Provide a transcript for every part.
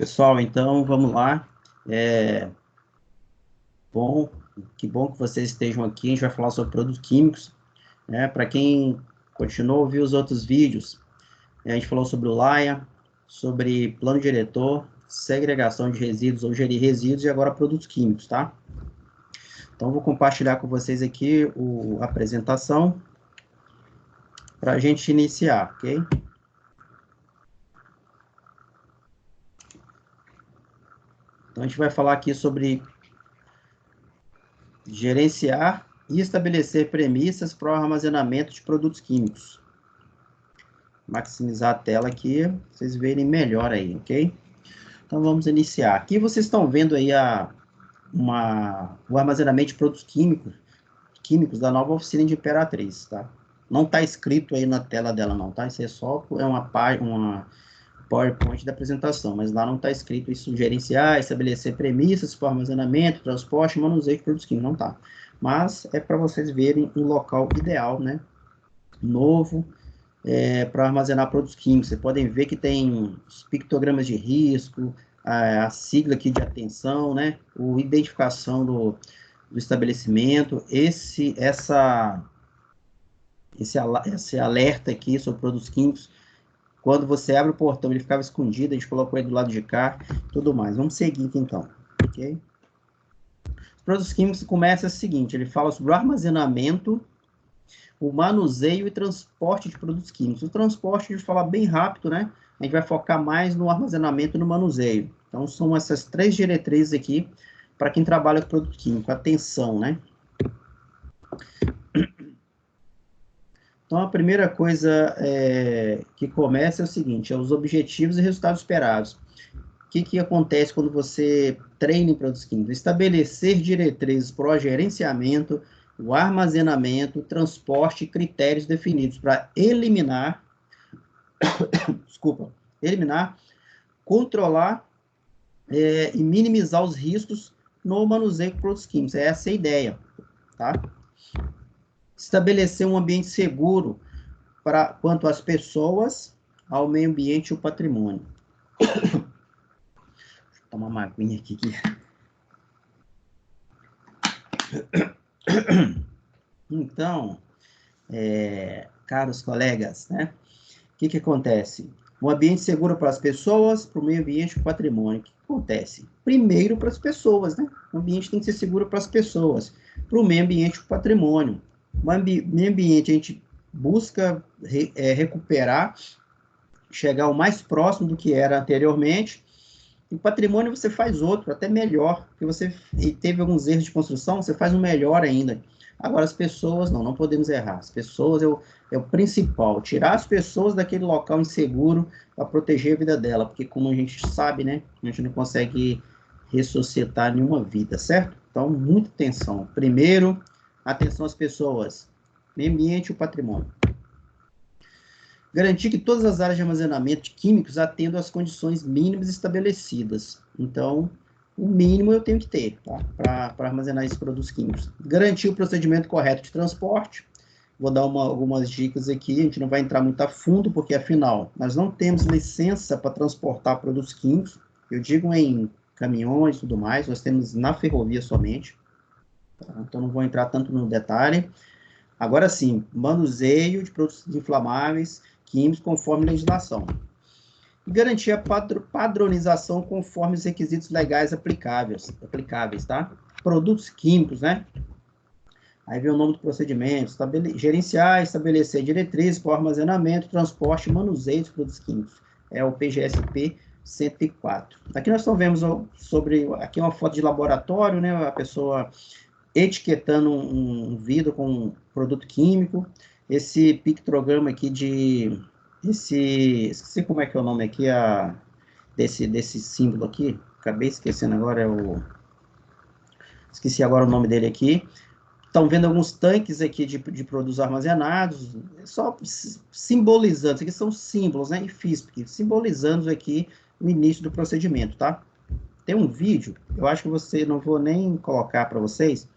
Pessoal, então vamos lá. Bom, que bom que vocês estejam aqui. A gente vai falar sobre produtos químicos, né? Para quem continuou a ouvir os outros vídeos, a gente falou sobre o LAIA, sobre plano diretor, segregação de resíduos ou gerir resíduos e agora produtos químicos, tá? Então vou compartilhar com vocês aqui a apresentação para a gente iniciar, ok? Então a gente vai falar aqui sobre gerenciar e estabelecer premissas para o armazenamento de produtos químicos. Maximizar a tela aqui, para vocês verem melhor aí, ok? Então vamos iniciar. Aqui vocês estão vendo aí o armazenamento de produtos químicos da nova oficina de Imperatriz, tá? Não está escrito aí na tela dela não, tá? Isso é só uma PowerPoint da apresentação, mas lá não está escrito isso, gerenciar, estabelecer premissas para armazenamento, transporte e manuseio de produtos químicos, não tá. Mas é para vocês verem um local ideal, né? Novo, para armazenar produtos químicos. Vocês podem ver que tem os pictogramas de risco, a sigla aqui de atenção, né? A identificação do estabelecimento, esse alerta aqui sobre produtos químicos. Quando você abre o portão, ele ficava escondido, a gente colocou ele do lado de cá, tudo mais. Vamos seguir aqui, então, ok? Os produtos químicos começa o seguinte, ele fala sobre o armazenamento, o manuseio e transporte de produtos químicos. O transporte, a gente fala bem rápido, né? A gente vai focar mais no armazenamento e no manuseio. Então, são essas três diretrizes aqui para quem trabalha com produto químico. Atenção, né? Então, a primeira coisa que começa é o seguinte, os objetivos e resultados esperados. O que acontece quando você treina em produtos químicos? Estabelecer diretrizes para o gerenciamento, o armazenamento, o transporte e critérios definidos para eliminar, controlar e minimizar os riscos no manuseio de produtos químicos. Essa é a ideia, tá? Estabelecer um ambiente seguro quanto às pessoas, ao meio ambiente e ao patrimônio. Deixa eu tomar uma aguinha aqui. Então, caros colegas, né? O que acontece? Um ambiente seguro para as pessoas, para o meio ambiente e para o patrimônio. O que acontece? Primeiro para as pessoas, né? O ambiente tem que ser seguro para as pessoas, para o meio ambiente e para o patrimônio. O meio ambiente a gente busca recuperar, chegar o mais próximo do que era anteriormente. E patrimônio você faz outro, até melhor, porque você teve alguns erros de construção, você faz um melhor ainda. Agora, as pessoas, não podemos errar. As pessoas é o principal. Tirar as pessoas daquele local inseguro para proteger a vida dela, porque como a gente sabe, né, a gente não consegue ressuscitar nenhuma vida, certo? Então, muita atenção. Primeiro, atenção às pessoas, meio ambiente e o patrimônio. Garantir que todas as áreas de armazenamento de químicos atendam às condições mínimas estabelecidas. Então, o mínimo eu tenho que ter, tá? Para armazenar esses produtos químicos. Garantir o procedimento correto de transporte. Vou dar algumas dicas aqui, a gente não vai entrar muito a fundo, porque, afinal, nós não temos licença para transportar produtos químicos. Eu digo em caminhões e tudo mais, nós temos na ferrovia somente. Tá? Então, não vou entrar tanto no detalhe. Agora sim, manuseio de produtos inflamáveis, químicos, conforme legislação. E garantir a padronização conforme os requisitos legais aplicáveis, tá? Produtos químicos, né? Aí vem o nome do procedimento, gerenciar, estabelecer diretrizes para o armazenamento, transporte e manuseio de produtos químicos. É o PGSP 104. Aqui nós estamos vendo aqui uma foto de laboratório, né? A pessoa etiquetando um vidro com um produto químico. Esse pictograma aqui esqueci como é que é o nome aqui, desse símbolo aqui, acabei esquecendo agora, esqueci agora o nome dele aqui. Estão vendo alguns tanques aqui de produtos armazenados, só simbolizando, isso aqui são símbolos, né, e FISP, simbolizando aqui o início do procedimento, tá? Tem um vídeo, eu acho que não vou nem colocar para vocês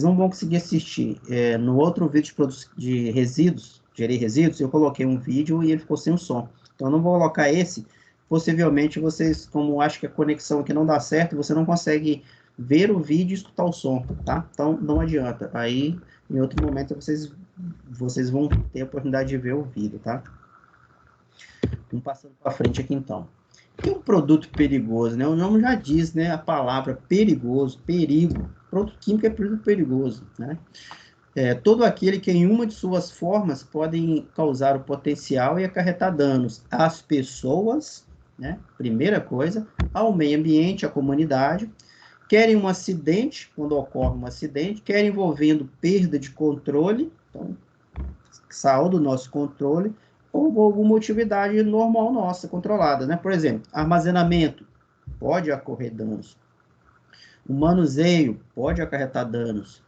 não vão conseguir assistir. No outro vídeo de resíduos, gerir resíduos, eu coloquei um vídeo e ele ficou sem o som. Então, eu não vou colocar esse, possivelmente vocês, como acho que a conexão aqui não dá certo, você não consegue ver o vídeo e escutar o som, tá? Então, não adianta. Aí, em outro momento, vocês vão ter a oportunidade de ver o vídeo, tá? Vamos passando para frente aqui, então. E um produto perigoso, né? O nome já diz, né? A palavra perigoso, perigo. Produto químico é produto perigoso, né? Todo aquele que em uma de suas formas podem causar o potencial e acarretar danos às pessoas, né? Primeira coisa, ao meio ambiente, à comunidade, quer em um acidente, quando ocorre um acidente, quer envolvendo perda de controle, então, saiu do nosso controle, ou alguma atividade normal nossa, controlada, né? Por exemplo, armazenamento, pode ocorrer danos. O manuseio pode acarretar danos.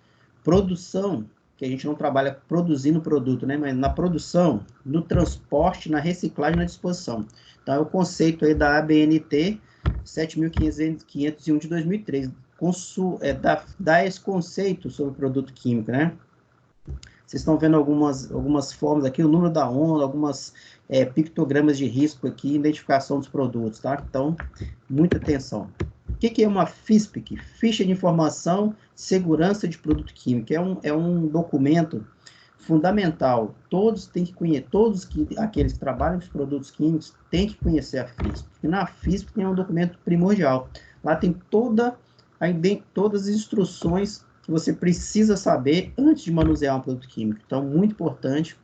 Produção, que a gente não trabalha produzindo produto, né? Mas na produção, no transporte, na reciclagem, na disposição. Então, é o conceito aí da ABNT 7.501 de 2003. Dá esse conceito sobre produto químico, né? Vocês estão vendo algumas formas aqui, o número da onda, algumas pictogramas de risco aqui, identificação dos produtos, tá? Então, muita atenção. O que é uma FISPIC? Ficha de Informação Segurança de Produto Químico. É um documento fundamental. Todos têm que conhecer, aqueles que trabalham com os produtos químicos têm que conhecer a FISPIC. E na FISPIC é um documento primordial. Lá tem todas as instruções que você precisa saber antes de manusear um produto químico. Então, muito importante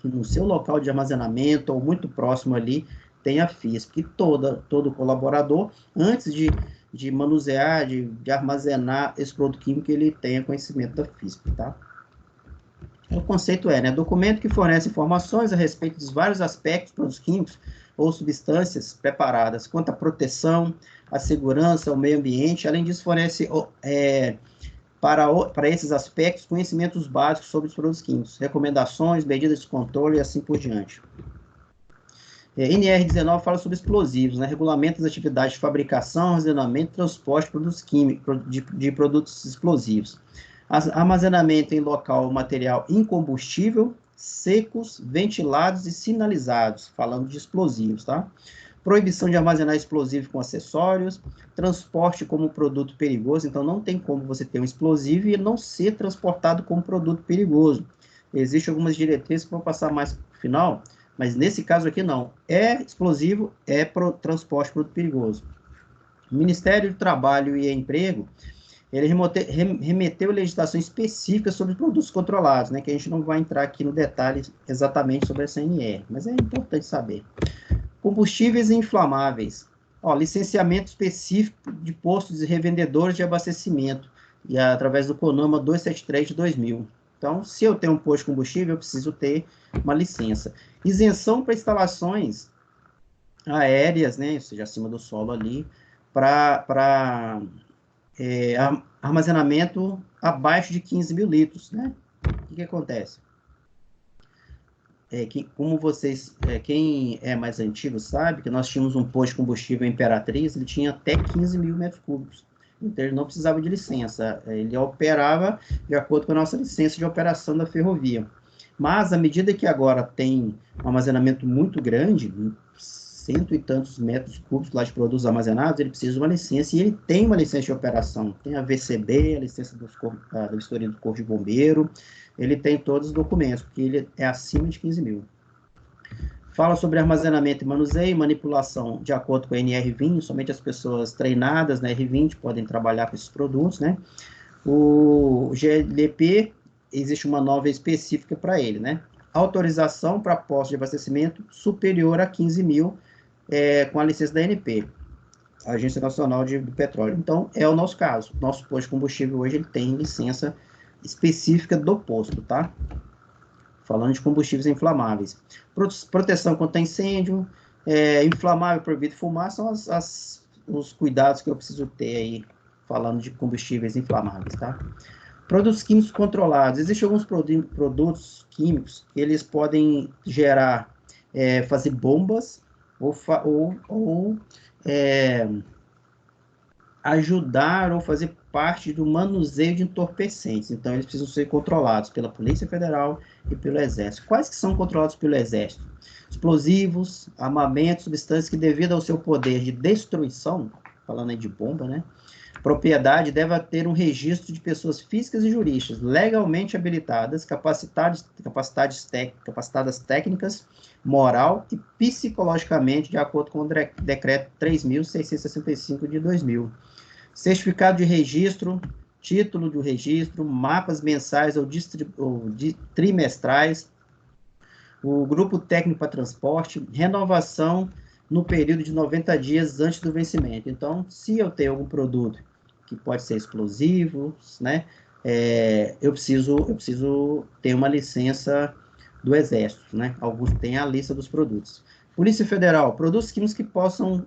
que no seu local de armazenamento ou muito próximo ali tenha a FISP. E todo colaborador, antes de manusear, de armazenar esse produto químico, ele tenha conhecimento da FISP, tá? O conceito né, documento que fornece informações a respeito dos vários aspectos dos produtos químicos ou substâncias preparadas, quanto à proteção, à segurança, ao meio ambiente. Além disso, fornece para esses aspectos, conhecimentos básicos sobre os produtos químicos, recomendações, medidas de controle e assim por diante. NR19 fala sobre explosivos, né? Regulamenta as atividades de fabricação, armazenamento e transporte de produtos químicos, de produtos explosivos. Armazenamento em local material incombustível, secos, ventilados e sinalizados, falando de explosivos, tá? Proibição de armazenar explosivo com acessórios, transporte como produto perigoso, então não tem como você ter um explosivo e não ser transportado como produto perigoso. Existem algumas diretrizes que vão passar mais para o final, mas nesse caso aqui não. É explosivo, é transporte de produto perigoso. O Ministério do Trabalho e Emprego, ele remeteu legislação específica sobre produtos controlados, né, que a gente não vai entrar aqui no detalhe exatamente sobre a CNR, mas é importante saber. Combustíveis inflamáveis. Licenciamento específico de postos e revendedores de abastecimento, e através do CONAMA 273 de 2000. Então, se eu tenho um posto de combustível, eu preciso ter uma licença. Isenção para instalações aéreas, né, ou seja, acima do solo ali, para armazenamento abaixo de 15 mil litros, né? O que acontece? Como vocês, quem é mais antigo sabe que nós tínhamos um posto de combustível Imperatriz, ele tinha até 15 mil metros cúbicos. Então, ele não precisava de licença. Ele operava de acordo com a nossa licença de operação da ferrovia. Mas, à medida que agora tem um armazenamento muito grande, 100 e tantos metros cúbicos lá de produtos armazenados, ele precisa de uma licença, e ele tem uma licença de operação. Tem a VCB, a licença da vistoria do Corpo de Bombeiro, ele tem todos os documentos, porque ele é acima de 15 mil. Fala sobre armazenamento e manuseio, manipulação de acordo com a NR20, somente as pessoas treinadas na R20 podem trabalhar com esses produtos, né? O GLP, existe uma norma específica para ele, né? Autorização para posto de abastecimento superior a 15 mil, com a licença da ANP, Agência Nacional de Petróleo. Então, é o nosso caso. Nosso posto de combustível hoje ele tem licença específica do posto, tá? Falando de combustíveis inflamáveis. Proteção contra incêndio, inflamável, proibido fumar, são os cuidados que eu preciso ter aí, falando de combustíveis inflamáveis, tá? Produtos químicos controlados. Existem alguns produtos químicos que eles podem gerar, fazer bombas ou ajudar ou fazer parte do manuseio de entorpecentes. Então, eles precisam ser controlados pela Polícia Federal e pelo Exército. Quais que são controlados pelo Exército? Explosivos, armamentos, substâncias que, devido ao seu poder de destruição, falando aí de bomba, né? Propriedade deve ter um registro de pessoas físicas e jurídicas legalmente habilitadas, capacitadas técnicas, moral e psicologicamente, de acordo com o decreto 3.665 de 2000. Certificado de registro, título do registro, mapas mensais ou trimestrais, o grupo técnico para transporte, renovação no período de 90 dias antes do vencimento. Então, se eu tenho algum produto que pode ser explosivo, né, eu preciso ter uma licença do Exército, né? Alguns têm a lista dos produtos. Polícia Federal, produtos químicos que possam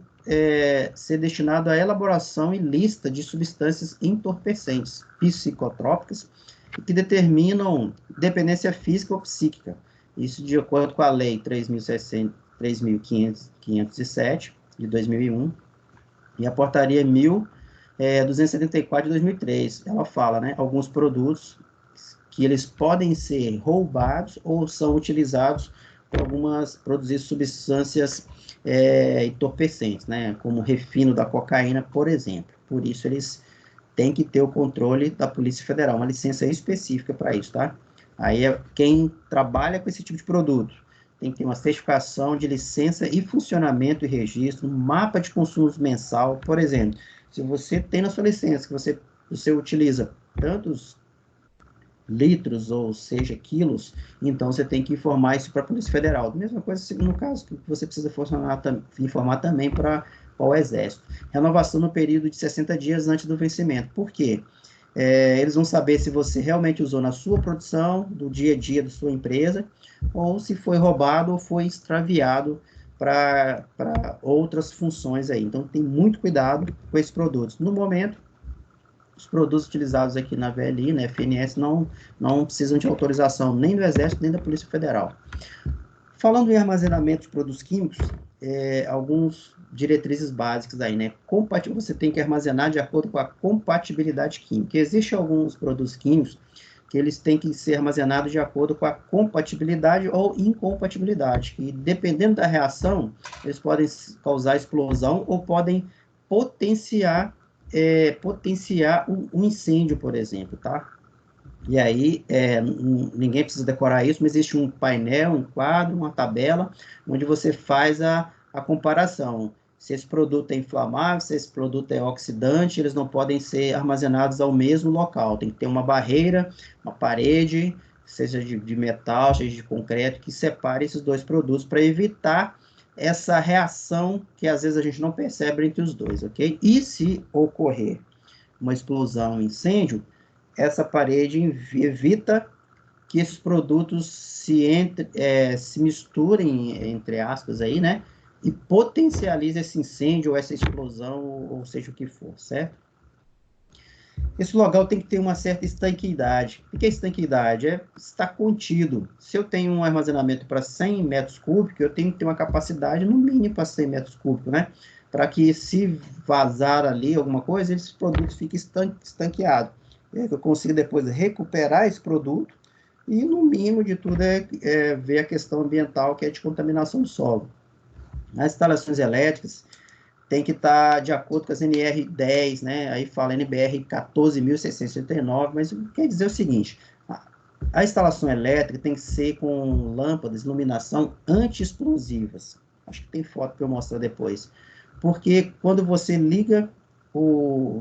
ser destinados à elaboração e lista de substâncias entorpecentes, psicotrópicas, que determinam dependência física ou psíquica. Isso de acordo com a Lei 3.507, de 2001, e a Portaria 1.274, de 2003. Ela fala, né, alguns produtos que eles podem ser roubados ou são utilizados para produzir substâncias entorpecentes, né, como refino da cocaína, por exemplo. Por isso, eles têm que ter o controle da Polícia Federal, uma licença específica para isso, tá? Aí, quem trabalha com esse tipo de produto tem que ter uma certificação de licença e funcionamento e registro, um mapa de consumos mensal, por exemplo. Se você tem na sua licença que você utiliza tantos litros, ou seja, quilos, então você tem que informar isso para a Polícia Federal. Mesma coisa no caso que você precisa informar também para o Exército. Renovação no período de 60 dias antes do vencimento. Por quê? Eles vão saber se você realmente usou na sua produção, do dia a dia da sua empresa, ou se foi roubado ou foi extraviado para outras funções aí. Então, tem muito cuidado com esses produtos. No momento, os produtos utilizados aqui na VLI, na FNS, não precisam de autorização nem do Exército, nem da Polícia Federal. Falando em armazenamento de produtos químicos, alguns diretrizes básicas aí, né? Você tem que armazenar de acordo com a compatibilidade química. Existem alguns produtos químicos que eles têm que ser armazenados de acordo com a compatibilidade ou incompatibilidade, que dependendo da reação, eles podem causar explosão ou podem potenciar um incêndio, por exemplo, tá? E aí, ninguém precisa decorar isso, mas existe um painel, um quadro, uma tabela, onde você faz a comparação. Se esse produto é inflamável, se esse produto é oxidante, eles não podem ser armazenados ao mesmo local. Tem que ter uma barreira, uma parede, seja de metal, seja de concreto, que separe esses dois produtos para evitar essa reação que às vezes a gente não percebe entre os dois, ok? E se ocorrer uma explosão, um incêndio, essa parede evita que esses produtos se misturem, entre aspas, aí, né? E potencialize esse incêndio ou essa explosão, ou seja o que for, certo? Esse local tem que ter uma certa estanqueidade. O que é estanqueidade? É estar contido. Se eu tenho um armazenamento para 100 metros cúbicos, eu tenho que ter uma capacidade no mínimo para 100 metros cúbicos, né? Para que se vazar ali alguma coisa, esses produtos fiquem estanqueados. Eu consigo depois recuperar esse produto e, no mínimo de tudo, ver a questão ambiental, que é de contaminação do solo. Nas instalações elétricas, tem que estar de acordo com as NR10, né? Aí fala NBR 14.639, mas quer dizer o seguinte, a instalação elétrica tem que ser com lâmpadas, iluminação anti-explosivas. Acho que tem foto para eu mostrar depois. Porque quando você liga,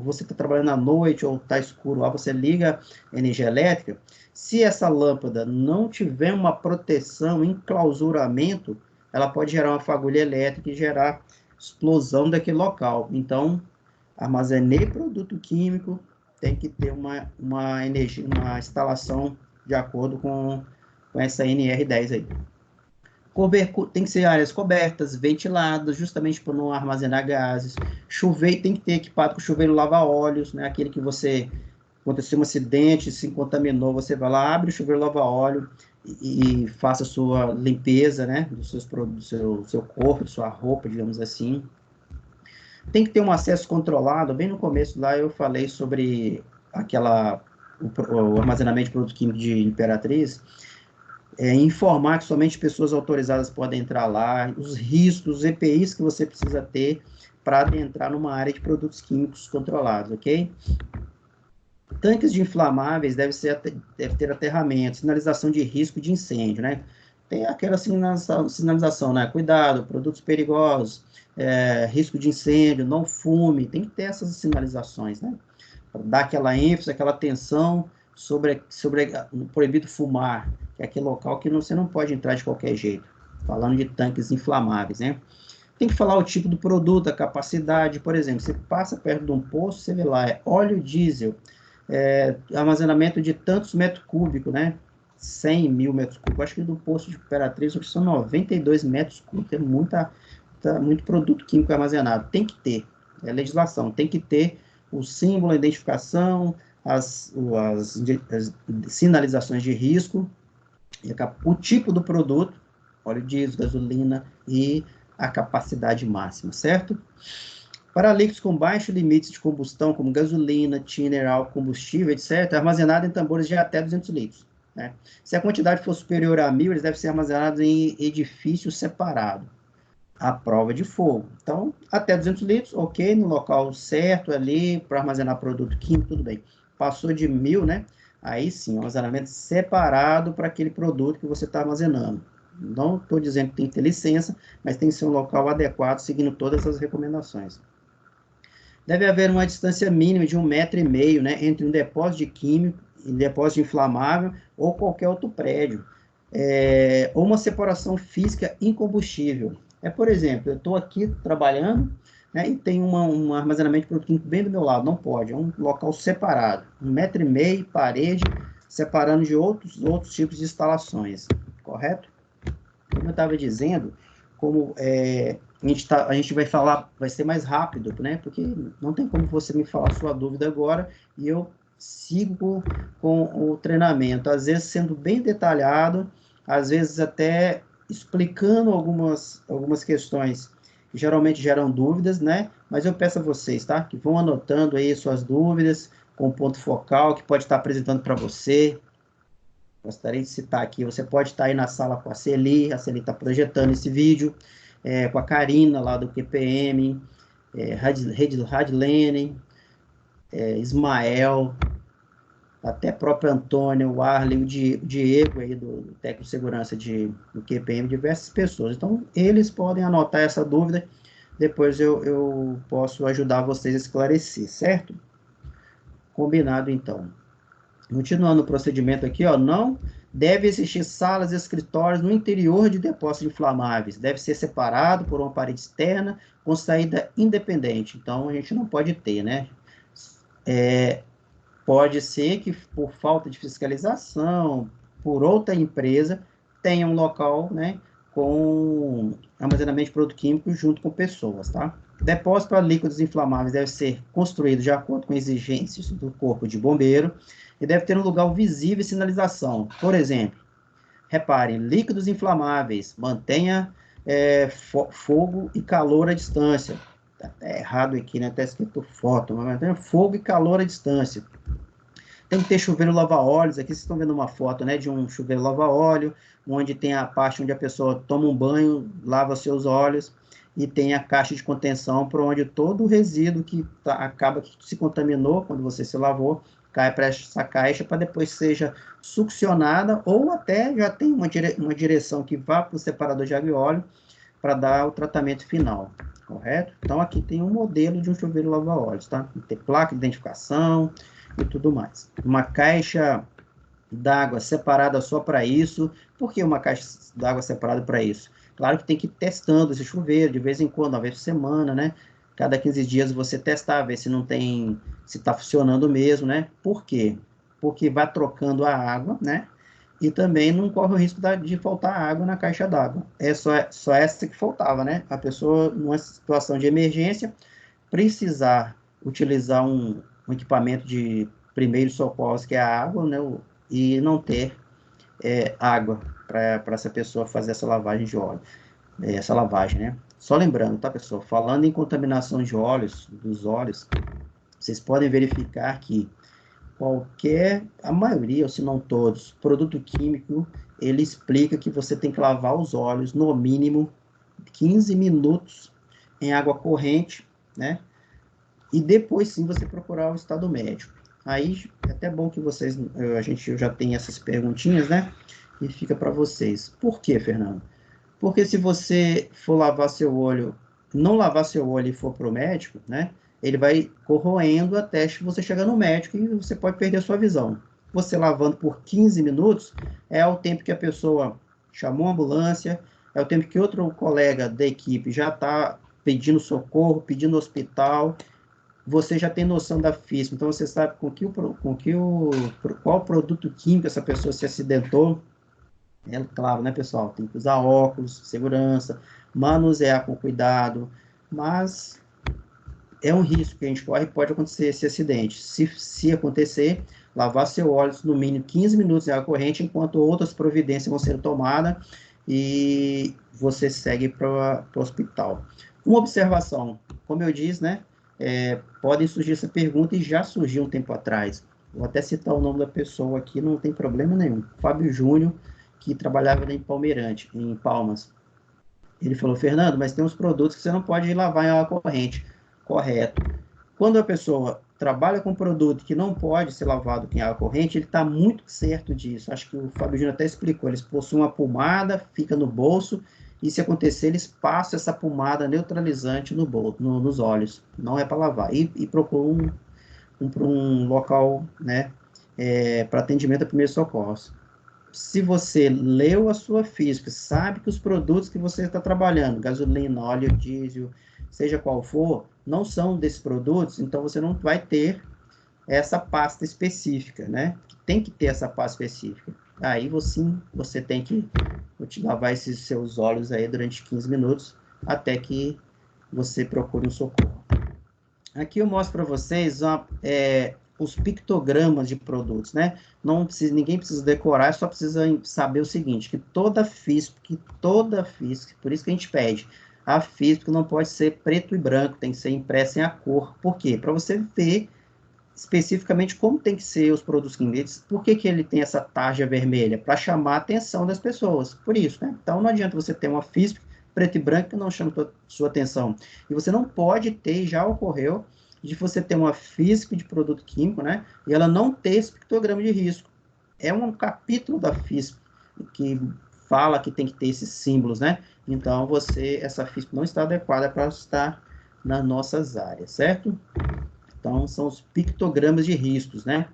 você está trabalhando à noite ou está escuro lá, você liga a energia elétrica, se essa lâmpada não tiver uma proteção, enclausuramento, ela pode gerar uma fagulha elétrica e gerar explosão daquele local. Então, armazenei produto químico, tem que ter uma instalação de acordo com essa NR10 aí. Tem que ser áreas cobertas, ventiladas, justamente para não armazenar gases. Chuveiro, tem que ter equipado com chuveiro lava-óleos, né? Aquele que você, aconteceu um acidente, se contaminou, você vai lá, abre o chuveiro lava-óleo e faça a sua limpeza, né? Do seu corpo, da sua roupa, digamos assim. Tem que ter um acesso controlado. Bem no começo lá eu falei sobre o armazenamento de produto químico de Imperatriz, informar que somente pessoas autorizadas podem entrar lá, os riscos, os EPIs que você precisa ter para adentrar numa área de produtos químicos controlados, ok? Tanques de inflamáveis deve ter aterramento, sinalização de risco de incêndio, né? Tem aquela sinalização, né? Cuidado, produtos perigosos, risco de incêndio, não fume, tem que ter essas sinalizações, né? Para dar aquela ênfase, aquela atenção sobre o proibido fumar, que é aquele local que você não pode entrar de qualquer jeito. Falando de tanques inflamáveis, né? Tem que falar o tipo do produto, a capacidade, por exemplo, você passa perto de um poço, você vê lá, óleo diesel, armazenamento de tantos metros cúbicos, né? 100 mil metros cúbicos. Acho que do poço de Imperatriz são 92 metros cúbicos. É muito produto químico armazenado. Tem que ter. É legislação. Tem que ter o símbolo, a identificação, as sinalizações de risco, o tipo do produto, óleo diesel, gasolina e a capacidade máxima, certo? Para líquidos com baixo limite de combustão, como gasolina, thinner, álcool, combustível, etc., armazenado em tambores de até 200 litros. Né? Se a quantidade for superior a 1.000, eles devem ser armazenados em edifício separado, à prova de fogo. Então, até 200 litros, ok, no local certo ali, para armazenar produto químico, tudo bem. Passou de 1.000, né? Aí sim, armazenamento separado para aquele produto que você está armazenando. Não estou dizendo que tem que ter licença, mas tem que ser um local adequado, seguindo todas as recomendações. Deve haver uma distância mínima de 1,5 m, né, entre um depósito de químico e depósito de inflamável ou qualquer outro prédio. Ou uma separação física incombustível. Por exemplo, eu estou aqui trabalhando, né, e tem um armazenamento de produto químico bem do meu lado. Não pode, é um local separado. 1,5 m, parede, separando de outros tipos de instalações. Correto? Como eu estava dizendo, como a gente vai falar, vai ser mais rápido, né? Porque não tem como você me falar sua dúvida agora e eu sigo com o treinamento, às vezes sendo bem detalhado, às vezes até explicando algumas questões que geralmente geram dúvidas, né? Mas eu peço a vocês, tá? Que vão anotando aí suas dúvidas com ponto focal que pode estar apresentando para você. Gostaria de citar aqui, você pode estar aí na sala com a Celi está projetando esse vídeo, com a Karina lá do QPM, Radlene, Ismael, até próprio Antônio, o Arley, o Diego aí do técnico de segurança do QPM, diversas pessoas. Então, eles podem anotar essa dúvida, depois eu posso ajudar vocês a esclarecer, certo? Combinado, então. Continuando o procedimento aqui, ó, não deve existir salas e escritórios no interior de depósitos inflamáveis. Deve ser separado por uma parede externa com saída independente. Então, a gente não pode ter, né? Pode ser que, por falta de fiscalização, por outra empresa, tenha um local, né, com armazenamento de produto químico junto com pessoas, tá? Depósito para líquidos inflamáveis deve ser construído de acordo com exigências do Corpo de Bombeiro e deve ter um lugar visível e sinalização. Por exemplo, reparem, líquidos inflamáveis, mantenha fogo e calor à distância. Está até errado aqui, né? Está escrito foto, mas mantenha fogo e calor à distância. Tem que ter chuveiro lava-óleos. Aqui vocês estão vendo uma foto, né, de um chuveiro lava-óleo, onde tem a parte onde a pessoa toma um banho, lava seus óleos, e tem a caixa de contenção para onde todo o resíduo que acaba que se contaminou quando você se lavou, cai para essa caixa para depois seja succionada, ou até já tem uma direção que vá para o separador de água e óleo para dar o tratamento final, correto? Então, aqui tem um modelo de um chuveiro lava-óleos, tá? Tem placa de identificação e tudo mais. Uma caixa d'água separada só para isso. Por que uma caixa d'água separada para isso? Claro que tem que ir testando esse chuveiro de vez em quando, uma vez por semana, né? Cada 15 dias você testar, ver se não tem, se está funcionando mesmo, né? Por quê? Porque vai trocando a água, né? E também não corre o risco de faltar água na caixa d'água. É só essa que faltava, né? A pessoa, numa situação de emergência, precisar utilizar um equipamento de primeiros socorros, que é a água, né? E não ter água para essa pessoa fazer essa lavagem de óleo, essa lavagem, né? Só lembrando, tá, pessoal? Falando em contaminação de óleos, dos óleos, vocês podem verificar que a maioria, ou se não todos, produto químico, ele explica que você tem que lavar os óleos no mínimo 15 minutos em água corrente, né? E depois sim você procurar o estado médico. Aí é até bom que vocês, eu já tenho essas perguntinhas, né? E fica para vocês. Por quê, Fernando? Porque se você for lavar seu olho, não lavar seu olho e for para o médico, né? Ele vai corroendo até você chegar no médico e você pode perder a sua visão. Você lavando por 15 minutos é o tempo que a pessoa chamou a ambulância, é o tempo que outro colega da equipe já está pedindo socorro, pedindo hospital. Você já tem noção da física, então você sabe qual produto químico essa pessoa se acidentou. É claro, né, pessoal? Tem que usar óculos, segurança, manusear com cuidado, mas é um risco que a gente corre, pode acontecer esse acidente. Se acontecer, lavar seu óleo no mínimo 15 minutos em água corrente, enquanto outras providências vão ser tomadas e você segue para o hospital. Uma observação, como eu disse, né, podem surgir essa pergunta e já surgiu um tempo atrás. Vou até citar o nome da pessoa aqui, não tem problema nenhum. Fábio Júnior, que trabalhava em Palmeirante, em Palmas. Ele falou, Fernando, mas tem uns produtos que você não pode lavar em água corrente. Correto. Quando a pessoa trabalha com um produto que não pode ser lavado em água corrente, ele está muito certo disso. Acho que o Fábio Júnior até explicou. Eles possuem uma pomada, fica no bolso, e se acontecer, eles passam essa pomada neutralizante no bolso, nos olhos. Não é para lavar. E procura um local, né, para atendimento a primeiros socorros. Se você leu a sua física, sabe que os produtos que você está trabalhando, gasolina, óleo diesel, seja qual for, não são desses produtos, então você não vai ter essa pasta específica, né? Tem que ter essa pasta específica. Aí você tem que lavar esses seus óleos aí durante 15 minutos até que você procure um socorro. Aqui eu mostro para vocês os pictogramas de produtos, né? Ninguém precisa decorar, só precisa saber o seguinte, que toda FISP, por isso que a gente pede, a FISP não pode ser preto e branco, tem que ser impressa em a cor. Por quê? Para você ver especificamente como tem que ser os produtos químicos. Por que ele tem essa tarja vermelha? Para chamar a atenção das pessoas. Por isso, né? Então não adianta você ter uma FISP preto e branco que não chama sua atenção. E você não pode ter, já ocorreu, de você ter uma FISP de produto químico, né? E ela não ter esse pictograma de risco. É um capítulo da FISP que fala que tem que ter esses símbolos, né? Então, essa FISP não está adequada para estar nas nossas áreas, certo? Então, são os pictogramas de riscos, né?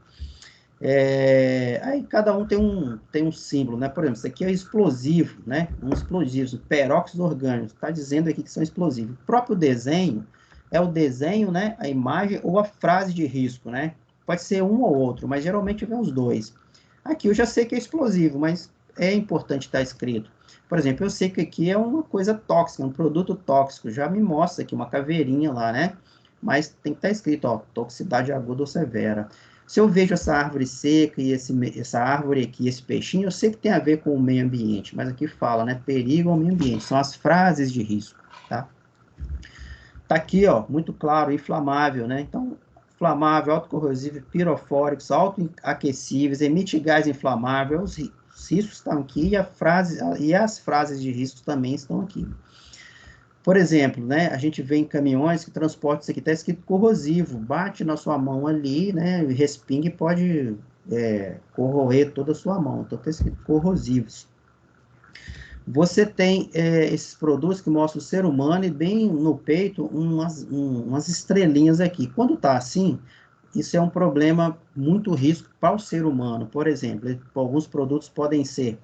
Aí cada um tem um símbolo, né? Por exemplo, isso aqui é explosivo, né? Um explosivo, peróxido orgânico, está dizendo aqui que são explosivos. O próprio desenho é o desenho, né? A imagem ou a frase de risco, né? Pode ser um ou outro, mas geralmente vem os dois. Aqui eu já sei que é explosivo, mas é importante estar escrito. Por exemplo, eu sei que aqui é uma coisa tóxica, um produto tóxico, já me mostra aqui uma caveirinha lá, né? Mas tem que estar escrito, ó, toxicidade aguda ou severa. Se eu vejo essa árvore seca e essa árvore aqui, esse peixinho, eu sei que tem a ver com o meio ambiente, mas aqui fala, né, perigo ao meio ambiente, são as frases de risco, tá? Tá aqui, ó, muito claro, inflamável, né? Então, inflamável, autocorrosivo, pirofóricos, autoaquecíveis, emite gás inflamável, os riscos estão aqui e as frases de risco também estão aqui. Por exemplo, né, a gente vê em caminhões que transportam isso aqui, está escrito corrosivo, bate na sua mão ali, né, respinga e pode corroer toda a sua mão, então está escrito corrosivos. Você tem esses produtos que mostram o ser humano e bem no peito umas estrelinhas aqui. Quando está assim, isso é um problema muito risco para o ser humano. Por exemplo, alguns produtos podem ser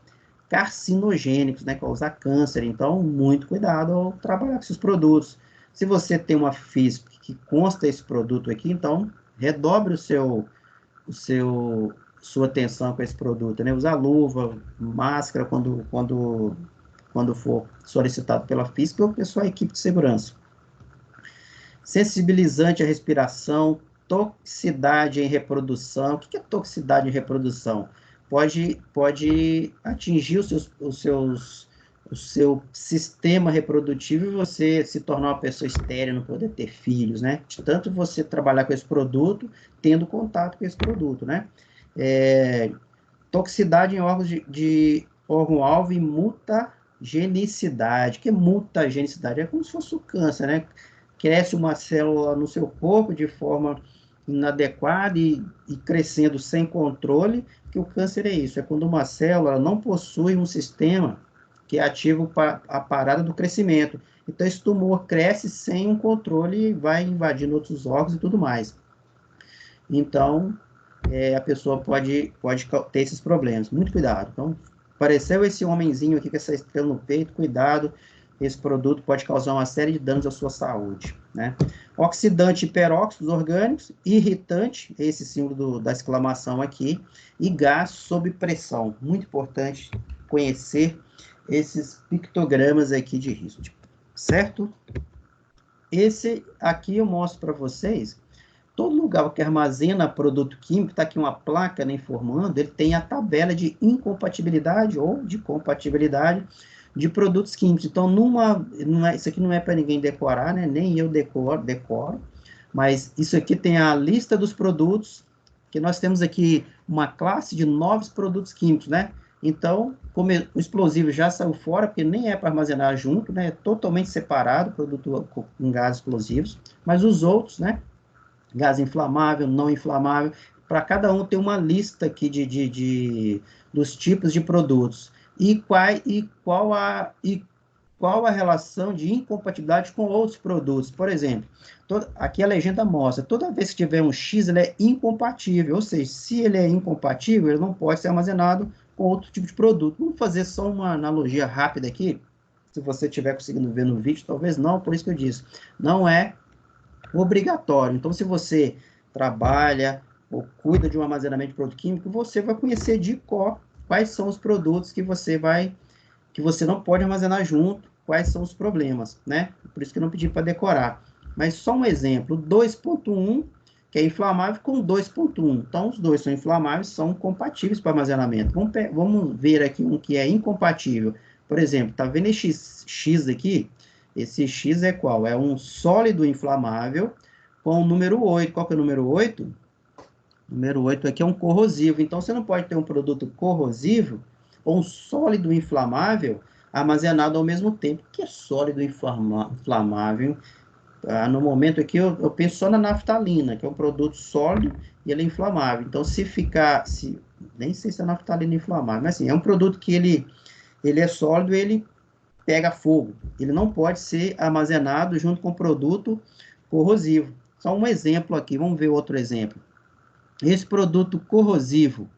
carcinogênicos, né, causar câncer. Então, muito cuidado ao trabalhar com esses produtos. Se você tem uma FISP que consta esse produto aqui, então, redobre sua atenção com esse produto, né? Usar luva, máscara quando for solicitado pela FISP ou pela sua equipe de segurança. Sensibilizante à respiração, toxicidade em reprodução. O que é toxicidade em reprodução? Pode atingir os seus o seu sistema reprodutivo e você se tornar uma pessoa estéril, não poder ter filhos, né? De tanto você trabalhar com esse produto, tendo contato com esse produto, né? Toxicidade em órgãos de órgão-alvo e mutagenicidade. O que é mutagenicidade? É como se fosse o câncer, né? Cresce uma célula no seu corpo de forma inadequada e crescendo sem controle, que o câncer é isso, é quando uma célula não possui um sistema que é ativo para a parada do crescimento. Então, esse tumor cresce sem um controle e vai invadindo outros órgãos e tudo mais. Então, a pessoa pode ter esses problemas. Muito cuidado. Então, apareceu esse homenzinho aqui com essa estrela no peito, cuidado, esse produto pode causar uma série de danos à sua saúde, né? Oxidante e peróxidos orgânicos, irritante, esse símbolo da exclamação aqui, e gás sob pressão. Muito importante conhecer esses pictogramas aqui de risco, certo? Esse aqui eu mostro para vocês. Todo lugar que armazena produto químico, está aqui uma placa, né, informando, ele tem a tabela de incompatibilidade ou de compatibilidade de produtos químicos. Então, isso aqui não é para ninguém decorar, né? Nem eu decoro, mas isso aqui tem a lista dos produtos, que nós temos aqui uma classe de 9 produtos químicos, né? Então, como o explosivo já saiu fora, porque nem é para armazenar junto, né? É totalmente separado, produto com gases explosivos, mas os outros, né? Gás inflamável, não inflamável, para cada um tem uma lista aqui dos tipos de produtos. E qual a relação de incompatibilidade com outros produtos. Por exemplo, aqui a legenda mostra, toda vez que tiver um X, ele é incompatível, ou seja, se ele é incompatível, ele não pode ser armazenado com outro tipo de produto. Vamos fazer só uma analogia rápida aqui, se você estiver conseguindo ver no vídeo, talvez não, por isso que eu disse, não é obrigatório. Então, se você trabalha ou cuida de um armazenamento de produto químico, você vai conhecer de cor quais são os produtos que você não pode armazenar junto, quais são os problemas, né? Por isso que eu não pedi para decorar. Mas só um exemplo, 2.1, que é inflamável, com 2.1. Então, os dois são inflamáveis, são compatíveis para armazenamento. Vamos ver aqui um que é incompatível. Por exemplo, tá vendo esse X aqui? Esse X é qual? É um sólido inflamável com o número 8. Qual que é o número 8? O número 8 aqui é um corrosivo. Então, você não pode ter um produto corrosivo ou um sólido inflamável armazenado ao mesmo tempo. O que é sólido inflamável? No momento aqui, eu penso só na naftalina, que é um produto sólido e ele é inflamável. Então, nem sei se a naftalina é inflamável, mas assim, é um produto que ele é sólido, ele pega fogo. Ele não pode ser armazenado junto com produto corrosivo. Só um exemplo aqui, vamos ver outro exemplo. Esse produto corrosivo,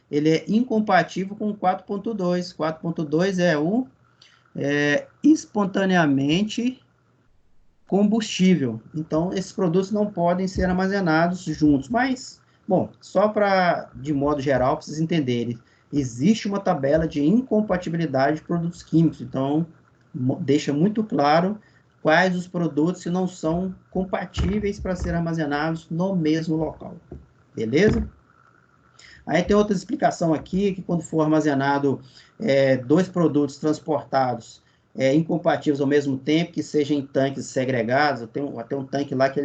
ele é incompatível com 4.2. 4.2 é o espontaneamente combustível. Então, esses produtos não podem ser armazenados juntos. Mas, bom, só de modo geral, para vocês entenderem, existe uma tabela de incompatibilidade de produtos químicos. Então, deixa muito claro quais os produtos que não são compatíveis para serem armazenados no mesmo local. Beleza? Aí tem outra explicação aqui, que quando for armazenado dois produtos transportados incompatíveis ao mesmo tempo, que sejam em tanques segregados, tem até um tanque lá que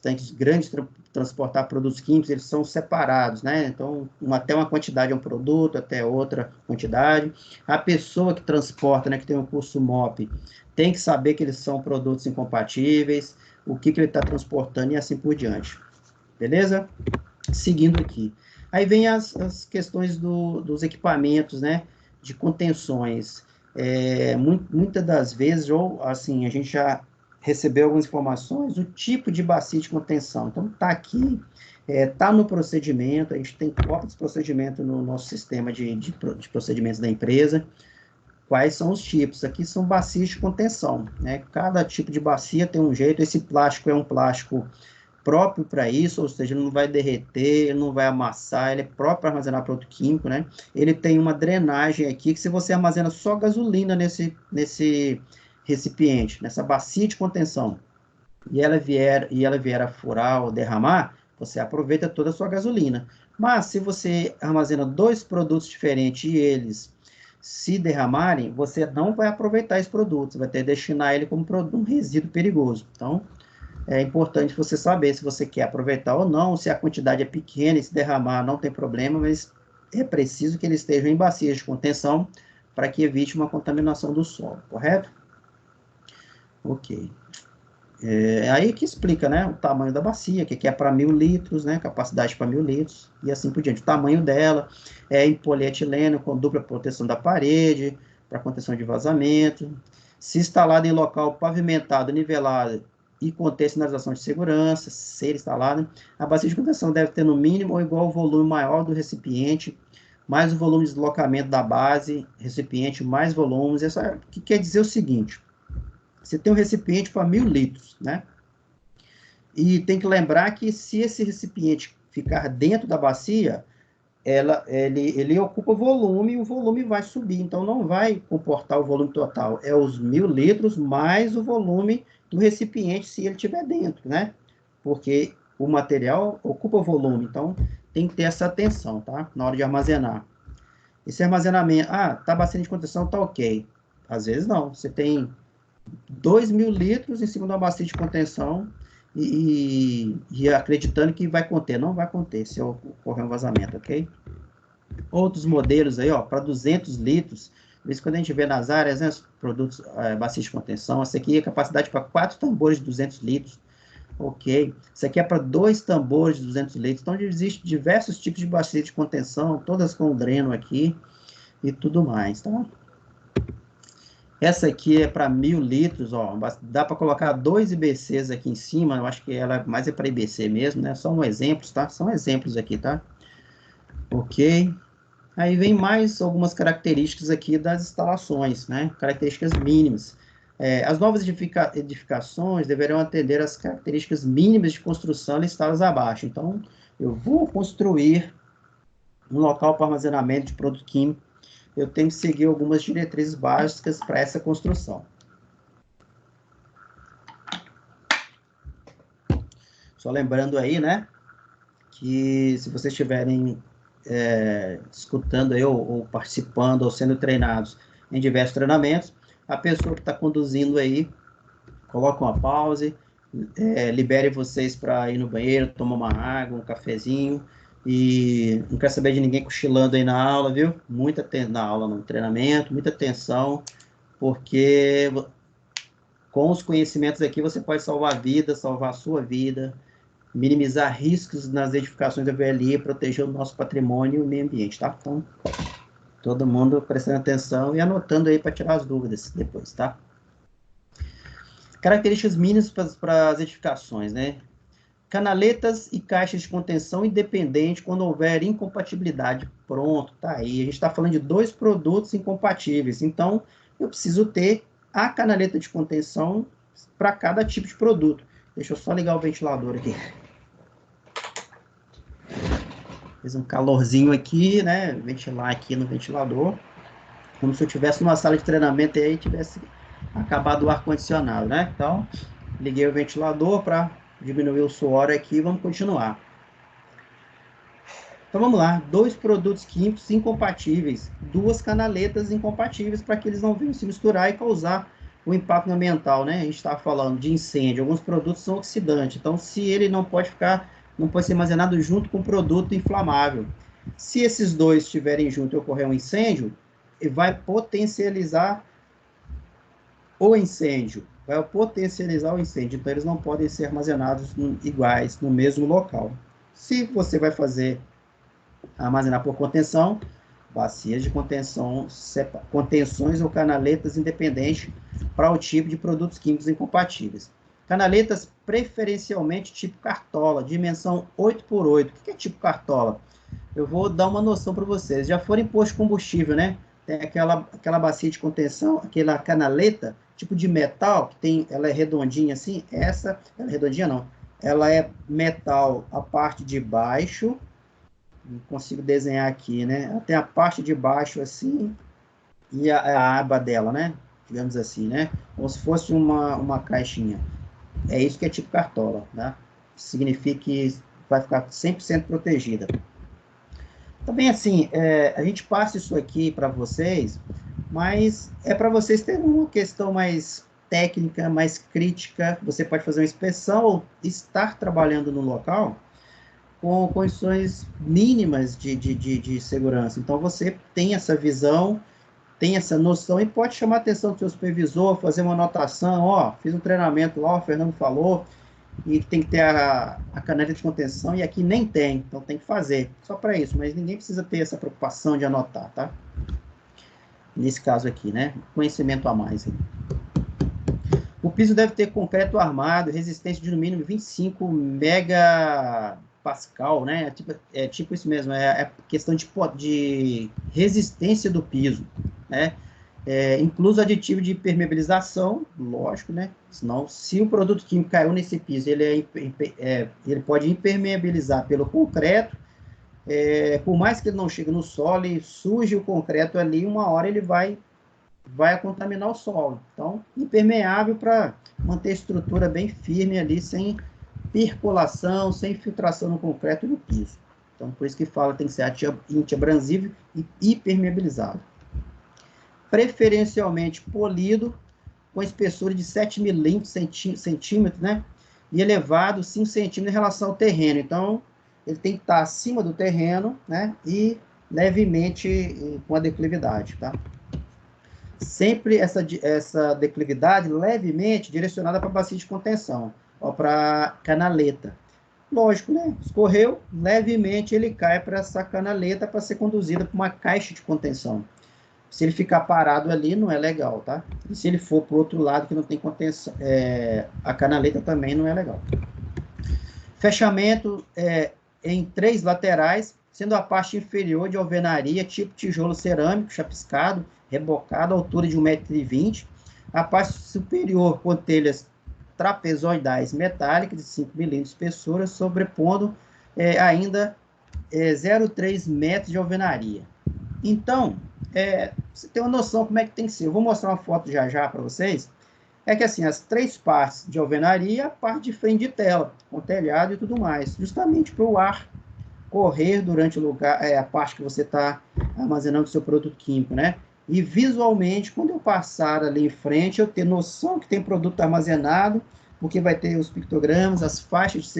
tanques grandes para transportar produtos químicos, eles são separados, né? Então, até uma quantidade é um produto, até outra quantidade. A pessoa que transporta, né, que tem um curso MOP, tem que saber que eles são produtos incompatíveis, o que ele está transportando e assim por diante. Beleza? Seguindo aqui. Aí vem as questões dos equipamentos, né, de contenções. Muitas das vezes, ou assim, a gente já recebeu algumas informações do tipo de bacia de contenção. Então, está aqui, está no procedimento, a gente tem cópia desse procedimento no nosso sistema de procedimentos da empresa. Quais são os tipos? Aqui são bacias de contenção, né? Cada tipo de bacia tem um jeito. Esse plástico é um plástico próprio para isso, ou seja, ele não vai derreter, ele não vai amassar, ele é próprio para armazenar produto químico, né? Ele tem uma drenagem aqui, que se você armazena só gasolina nesse recipiente, nessa bacia de contenção, e ela vier a furar ou derramar, você aproveita toda a sua gasolina. Mas se você armazena dois produtos diferentes e eles Se derramarem, você não vai aproveitar esse produto, você vai ter que destinar ele como um resíduo perigoso. Então, é importante você saber se você quer aproveitar ou não, se a quantidade é pequena e se derramar não tem problema, mas é preciso que ele esteja em bacias de contenção para que evite uma contaminação do solo, correto? Ok. Aí que explica, né, o tamanho da bacia, que é para 1.000 litros, né, capacidade para 1.000 litros, e assim por diante. O tamanho dela é em polietileno, com dupla proteção da parede, para contenção de vazamento. Se instalada em local pavimentado, nivelado e conter sinalização de segurança, ser instalada, a bacia de contenção deve ter no mínimo ou igual ao volume maior do recipiente, mais o volume de deslocamento da base, recipiente mais volumes. Isso que quer dizer o seguinte: você tem um recipiente para 1.000 litros, né? E tem que lembrar que se esse recipiente ficar dentro da bacia, ele ocupa volume e o volume vai subir. Então, não vai comportar o volume total. É os 1.000 litros mais o volume do recipiente se ele estiver dentro, né? Porque o material ocupa volume. Então, tem que ter essa atenção, tá? Na hora de armazenar. Esse armazenamento, tá bastante de contenção, tá ok. Às vezes não. Você tem 2.000 litros em cima de uma bacia de contenção e acreditando que vai conter. Não vai conter se ocorrer um vazamento, ok? Outros modelos aí, ó, para 200 litros, por isso quando a gente vê nas áreas, né, produtos, bacia de contenção, essa aqui é capacidade para 4 tambores de 200 litros, ok? Isso aqui é para 2 tambores de 200 litros, então existem diversos tipos de bacia de contenção, todas com dreno aqui e tudo mais, tá? Essa aqui é para 1.000 litros, ó, dá para colocar 2 IBCs aqui em cima, eu acho que ela mais é para IBC mesmo, né? São exemplos, tá? São exemplos aqui, tá? Ok. Aí vem mais algumas características aqui das instalações, né? Características mínimas. As novas edificações deverão atender às características mínimas de construção listadas abaixo. Então, eu vou construir um local para armazenamento de produto químico, eu tenho que seguir algumas diretrizes básicas para essa construção. Só lembrando aí, né, que se vocês estiverem escutando aí, ou participando, ou sendo treinados em diversos treinamentos, a pessoa que está conduzindo aí, coloca uma pause, libere vocês para ir no banheiro, tomar uma água, um cafezinho, e não quero saber de ninguém cochilando aí na aula, viu? Na aula, no treinamento, muita atenção, porque com os conhecimentos aqui você pode salvar vidas, salvar a sua vida, minimizar riscos nas edificações da VLI, proteger o nosso patrimônio e o meio ambiente, tá? Então, todo mundo prestando atenção e anotando aí para tirar as dúvidas depois, tá? Características mínimas para as edificações, né? Canaletas e caixas de contenção independente quando houver incompatibilidade. Pronto, tá aí. A gente está falando de 2 produtos incompatíveis. Então, eu preciso ter a canaleta de contenção para cada tipo de produto. Deixa eu só ligar o ventilador aqui. Fez um calorzinho aqui, né? Ventilar aqui no ventilador. Como se eu estivesse numa sala de treinamento e aí tivesse acabado o ar-condicionado, né? Então, liguei o ventilador para diminuir o suor aqui e vamos continuar. Então vamos lá, 2 produtos químicos incompatíveis, 2 canaletas incompatíveis para que eles não venham se misturar e causar o impacto ambiental, né? A gente estava falando de incêndio, alguns produtos são oxidantes, então se ele não pode ser armazenado junto com o produto inflamável. Se esses 2 estiverem juntos e ocorrer um incêndio, vai potencializar o incêndio, então eles não podem ser armazenados iguais no mesmo local. Se você vai fazer armazenar por contenção, bacias de contenção, contenções ou canaletas independentes para o tipo de produtos químicos incompatíveis. Canaletas preferencialmente tipo cartola, dimensão 8x8. O que é tipo cartola? Eu vou dar uma noção para vocês. Já foram em posto de combustível, né? Tem aquela bacia de contenção, aquela canaleta, tipo de metal, ela é redondinha assim. Ela é redondinha não. Ela é metal a parte de baixo. Não consigo desenhar aqui, né? Tem a parte de baixo assim e a aba dela, né? Digamos assim, né? Como se fosse uma caixinha. É isso que é tipo cartola, tá? Significa que vai ficar 100% protegida. Também, assim, a gente passa isso aqui para vocês, mas é para vocês terem uma questão mais técnica, mais crítica. Você pode fazer uma inspeção ou estar trabalhando no local com condições mínimas de segurança. Então, você tem essa visão, tem essa noção e pode chamar a atenção do seu supervisor, fazer uma anotação, ó, fiz um treinamento lá, o Fernando falou, e tem que ter a caneta de contenção, e aqui nem tem, então tem que fazer, só para isso, mas ninguém precisa ter essa preocupação de anotar, tá? Nesse caso aqui, né? Conhecimento a mais. O piso deve ter concreto armado, resistência de no mínimo 25 megapascal, né? É tipo isso mesmo, é questão de resistência do piso, né? Incluso aditivo de impermeabilização, lógico, né? Senão, se o produto químico caiu nesse piso, ele pode impermeabilizar pelo concreto, por mais que ele não chegue no solo e suje o concreto ali, uma hora ele vai contaminar o solo. Então, impermeável para manter a estrutura bem firme ali, sem percolação, sem infiltração no concreto e no piso. Então, por isso que fala que tem que ser antiabrasível e impermeabilizado. Preferencialmente polido, com espessura de 7 centímetros, né? E elevado 5 centímetros em relação ao terreno. Então, ele tem que estar acima do terreno, né? E levemente com a declividade, tá? Sempre essa declividade levemente direcionada para a bacia de contenção, ou para canaleta. Lógico, né? Escorreu, levemente ele cai para essa canaleta para ser conduzida para uma caixa de contenção. Se ele ficar parado ali, não é legal, tá? E se ele for para o outro lado, que não tem contenção, a canaleta também não é legal. Fechamento em 3 laterais, sendo a parte inferior de alvenaria, tipo tijolo cerâmico, chapiscado, rebocado, altura de 1,20 m. A parte superior com telhas trapezoidais metálicas de 5 mm de espessura, sobrepondo ainda 0,3 metros de alvenaria. Então, você tem uma noção como é que tem que ser. Eu vou mostrar uma foto já para vocês. É que assim, as 3 partes de alvenaria, a parte de frente de tela, com telhado e tudo mais, justamente para o ar correr durante a parte que você está armazenando o seu produto químico, né? E visualmente, quando eu passar ali em frente, eu ter noção que tem produto armazenado, porque vai ter os pictogramas, as faixas,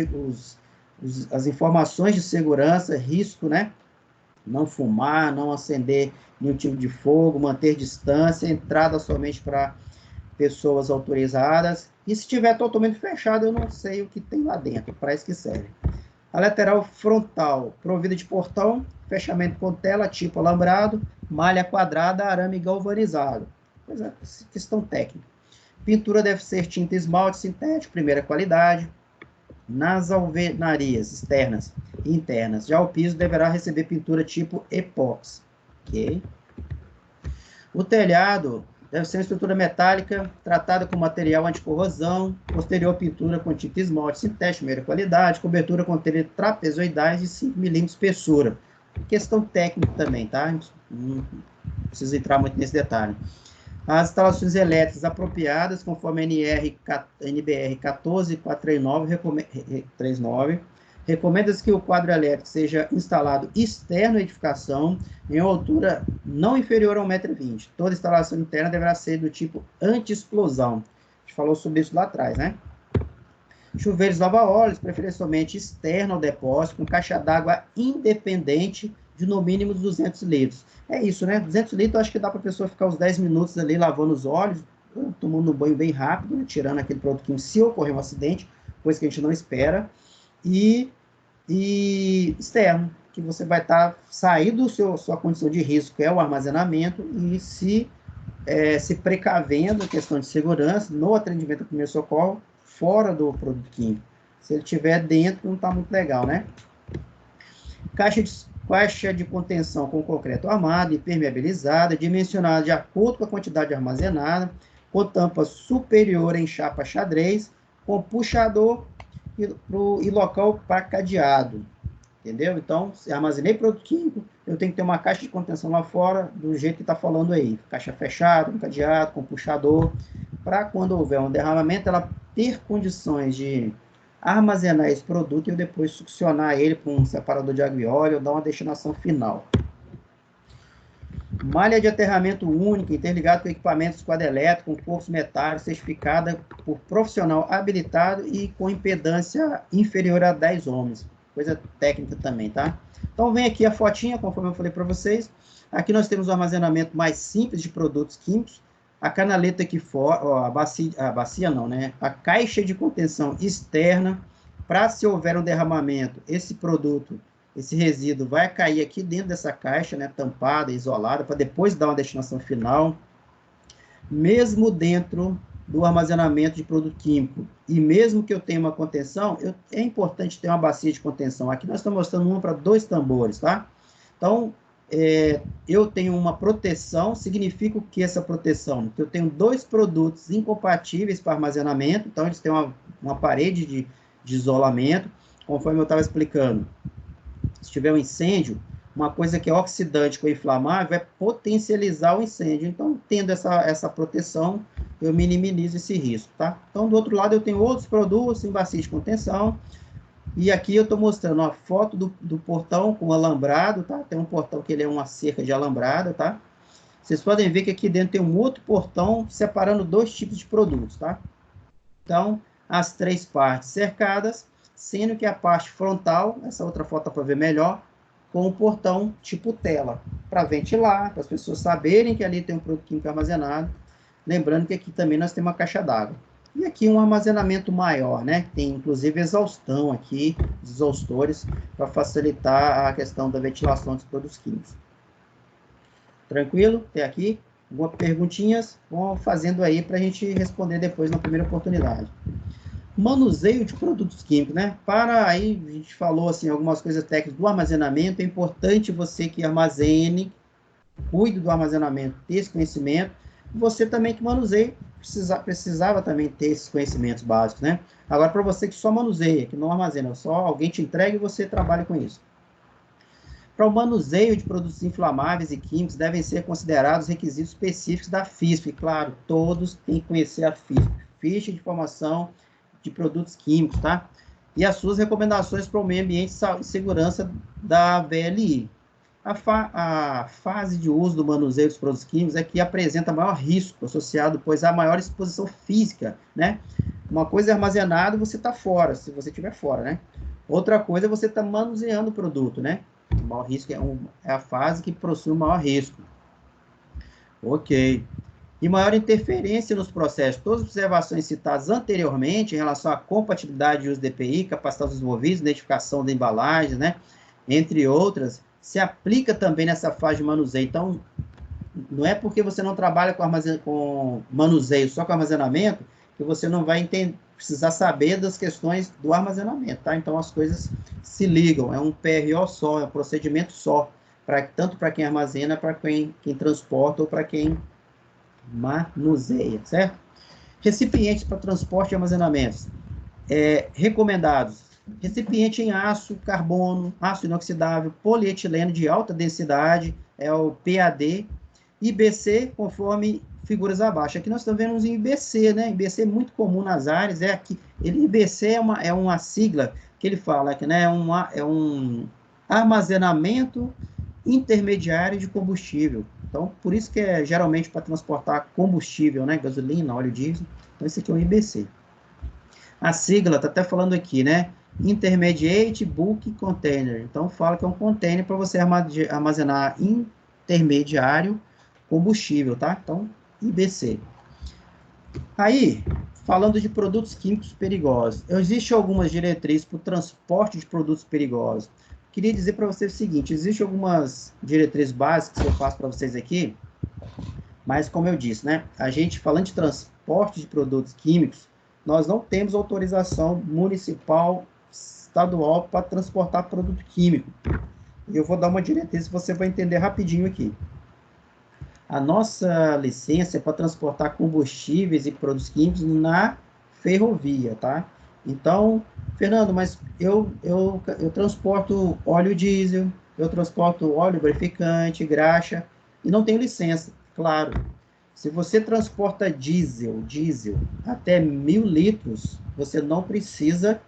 as informações de segurança, risco, né? Não fumar, não acender nenhum tipo de fogo, manter distância, entrada somente para pessoas autorizadas. E se estiver totalmente fechado, eu não sei o que tem lá dentro, para isso que serve. A lateral frontal, provida de portão, fechamento com tela, tipo alambrado, malha quadrada, arame galvanizado. Pois é, questão técnica. Pintura deve ser tinta esmalte sintético, primeira qualidade. Nas alvenarias externas e internas, já o piso deverá receber pintura tipo epóxi. Ok? O telhado deve ser uma estrutura metálica, tratada com material anticorrosão, posterior pintura com tinta esmalte sintético, primeira qualidade, cobertura com telhas trapezoidais de 5 mm de espessura. Questão técnica também, tá? Não preciso entrar muito nesse detalhe. As instalações elétricas apropriadas, conforme a NBR 14439, recomenda-se que o quadro elétrico seja instalado externo à edificação, em uma altura não inferior a 1,20 m. Toda instalação interna deverá ser do tipo anti-explosão. A gente falou sobre isso lá atrás, né? Chuveiros lava-óleos, preferencialmente externo ao depósito, com caixa d'água independente de no mínimo 200 litros. É isso, né? 200 litros, acho que dá para a pessoa ficar uns 10 minutos ali lavando os olhos, tomando um banho bem rápido, né? Tirando aquele produto se ocorrer um acidente, coisa que a gente não espera. E externo, que você vai estar saindo da sua condição de risco, que é o armazenamento, e se precavendo a questão de segurança no atendimento ao primeiro socorro, fora do produto químico. Se ele estiver dentro, não está muito legal, né? Caixa de contenção com concreto armado, impermeabilizada, dimensionada de acordo com a quantidade armazenada, com tampa superior em chapa xadrez, com puxador e local para cadeado. Entendeu? Então, se armazenei produto químico, eu tenho que ter uma caixa de contenção lá fora, do jeito que está falando aí. Caixa fechada, com cadeado, com puxador, para quando houver um derramamento, ela ter condições de armazenar esse produto e eu depois succionar ele com um separador de água e óleo, ou dar uma destinação final. Malha de aterramento única, interligado com equipamentos quadrelétrico, com corpos metálicos, certificada por profissional habilitado e com impedância inferior a 10 ohms. Coisa técnica também, tá? Então, vem aqui a fotinha, conforme eu falei para vocês. Aqui nós temos o armazenamento mais simples de produtos químicos. A canaleta aqui fora, a bacia não, né? A caixa de contenção externa, para se houver um derramamento, esse produto, esse resíduo vai cair aqui dentro dessa caixa, né, tampada, isolada, para depois dar uma destinação final. Mesmo dentro do armazenamento de produto químico, e mesmo que eu tenha uma contenção, é importante ter uma bacia de contenção. Aqui nós estamos mostrando uma para 2 tambores, tá? Então, eu tenho uma proteção, significa o que essa proteção? Que eu tenho 2 produtos incompatíveis para armazenamento, então eles têm uma parede de isolamento, conforme eu estava explicando. Se tiver um incêndio, uma coisa que é oxidante com inflamável vai potencializar o incêndio. Então, tendo essa proteção, eu minimizo esse risco, tá? Então, do outro lado, eu tenho outros produtos em bacia de contenção. E aqui eu estou mostrando a foto do portão com alambrado, tá? Tem um portão que ele é uma cerca de alambrado, tá? Vocês podem ver que aqui dentro tem um outro portão separando 2 tipos de produtos, tá? Então, as 3 partes cercadas, sendo que a parte frontal, essa outra foto dá para ver melhor, com o portão tipo tela, para ventilar, para as pessoas saberem que ali tem um produto químico armazenado. Lembrando que aqui também nós temos uma caixa d'água. E aqui um armazenamento maior, né? Tem inclusive exaustão aqui, exaustores, para facilitar a questão da ventilação dos produtos químicos. Tranquilo? Até aqui? Algumas perguntinhas? Vão fazendo aí para a gente responder depois na primeira oportunidade. Manuseio de produtos químicos, né? Aí, a gente falou assim, algumas coisas técnicas do armazenamento. É importante você que armazene, cuide do armazenamento, ter esse conhecimento. Você também que manuseia, precisava também ter esses conhecimentos básicos, né? Agora, para você que só manuseia, que não armazena, só alguém te entrega e você trabalha com isso. Para o manuseio de produtos inflamáveis e químicos, devem ser considerados requisitos específicos da FISP. Claro, todos têm que conhecer a FISP, Ficha de Informação de Produtos Químicos, tá? E as suas recomendações para o meio ambiente e segurança da VLI. A fase de uso do manuseio dos produtos químicos é que apresenta maior risco associado, pois há maior exposição física, né? Uma coisa é armazenado, você está fora, se você estiver fora, né? Outra coisa é você estar manuseando o produto, né? O maior risco é a fase que possui o maior risco. Ok. E maior interferência nos processos. Todas as observações citadas anteriormente em relação à compatibilidade de uso de EPI, capacidade dos envolvidos, identificação da embalagem, né? Entre outras, se aplica também nessa fase de manuseio. Então, não é porque você não trabalha com manuseio, só com armazenamento, que você não vai precisar saber das questões do armazenamento, tá? Então, as coisas se ligam, é um PRO só, é um procedimento só, tanto para quem armazena, para quem transporta ou para quem manuseia, certo? Recipientes para transporte e armazenamentos. Recomendados. Recipiente em aço, carbono, aço inoxidável, polietileno de alta densidade, é o PAD, IBC, conforme figuras abaixo. Aqui nós estamos vendo uns IBC, né? IBC é muito comum nas áreas, IBC é uma sigla que ele fala, que, né, é um armazenamento intermediário de combustível. Então, por isso que é geralmente para transportar combustível, né? Gasolina, óleo diesel. Então, esse aqui é um IBC. A sigla está até falando aqui, né? Intermediate Bulk Container. Então, fala que é um container para você armazenar intermediário combustível, tá? Então, IBC. Aí, falando de produtos químicos perigosos. Existem algumas diretrizes para o transporte de produtos perigosos. Queria dizer para vocês o seguinte, existem algumas diretrizes básicas que eu faço para vocês aqui, mas como eu disse, né? A gente, falando de transporte de produtos químicos, nós não temos autorização municipal, estadual para transportar produto químico. Eu vou dar uma diretriz que você vai entender rapidinho aqui. A nossa licença é para transportar combustíveis e produtos químicos na ferrovia, tá? Então, Fernando, mas eu transporto óleo diesel, eu transporto óleo lubrificante, graxa, e não tenho licença. Claro, se você transporta diesel até 1.000 litros, você não precisa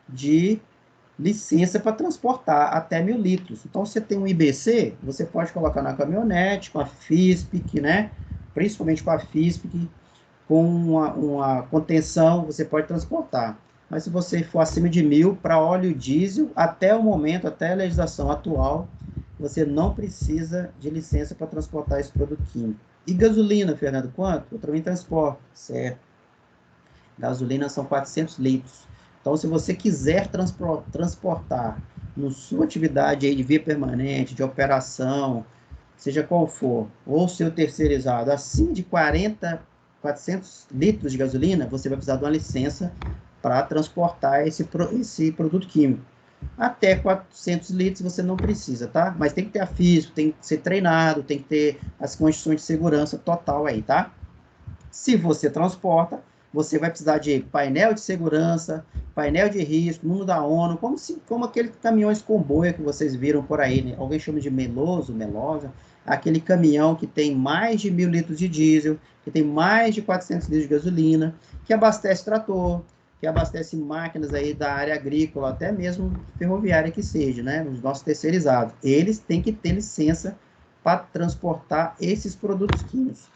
de licença para transportar até 1.000 litros. Então, você tem um IBC, você pode colocar na caminhonete, com a FISPIC, né? Principalmente com a FISPIC, com uma contenção, você pode transportar. Mas se você for acima de 1.000 para óleo diesel, até o momento, até a legislação atual, você não precisa de licença para transportar esse produto químico. E gasolina, Fernando, quanto? Eu também transporto, certo? Gasolina são 400 litros. Então, se você quiser transportar na sua atividade aí de via permanente, de operação, seja qual for, ou seu terceirizado, acima de 400 litros de gasolina, você vai precisar de uma licença para transportar esse produto químico. Até 400 litros você não precisa, tá? Mas tem que ter a física, tem que ser treinado, tem que ter as condições de segurança total aí, tá? Se você transporta, você vai precisar de painel de segurança, painel de risco, número da ONU, como aqueles caminhões comboio que vocês viram por aí, né? Alguém chama de melosa, aquele caminhão que tem mais de 1.000 litros de diesel, que tem mais de 400 litros de gasolina, que abastece trator, que abastece máquinas aí da área agrícola, até mesmo ferroviária que seja, né? Os nossos terceirizados. Eles têm que ter licença para transportar esses produtos químicos.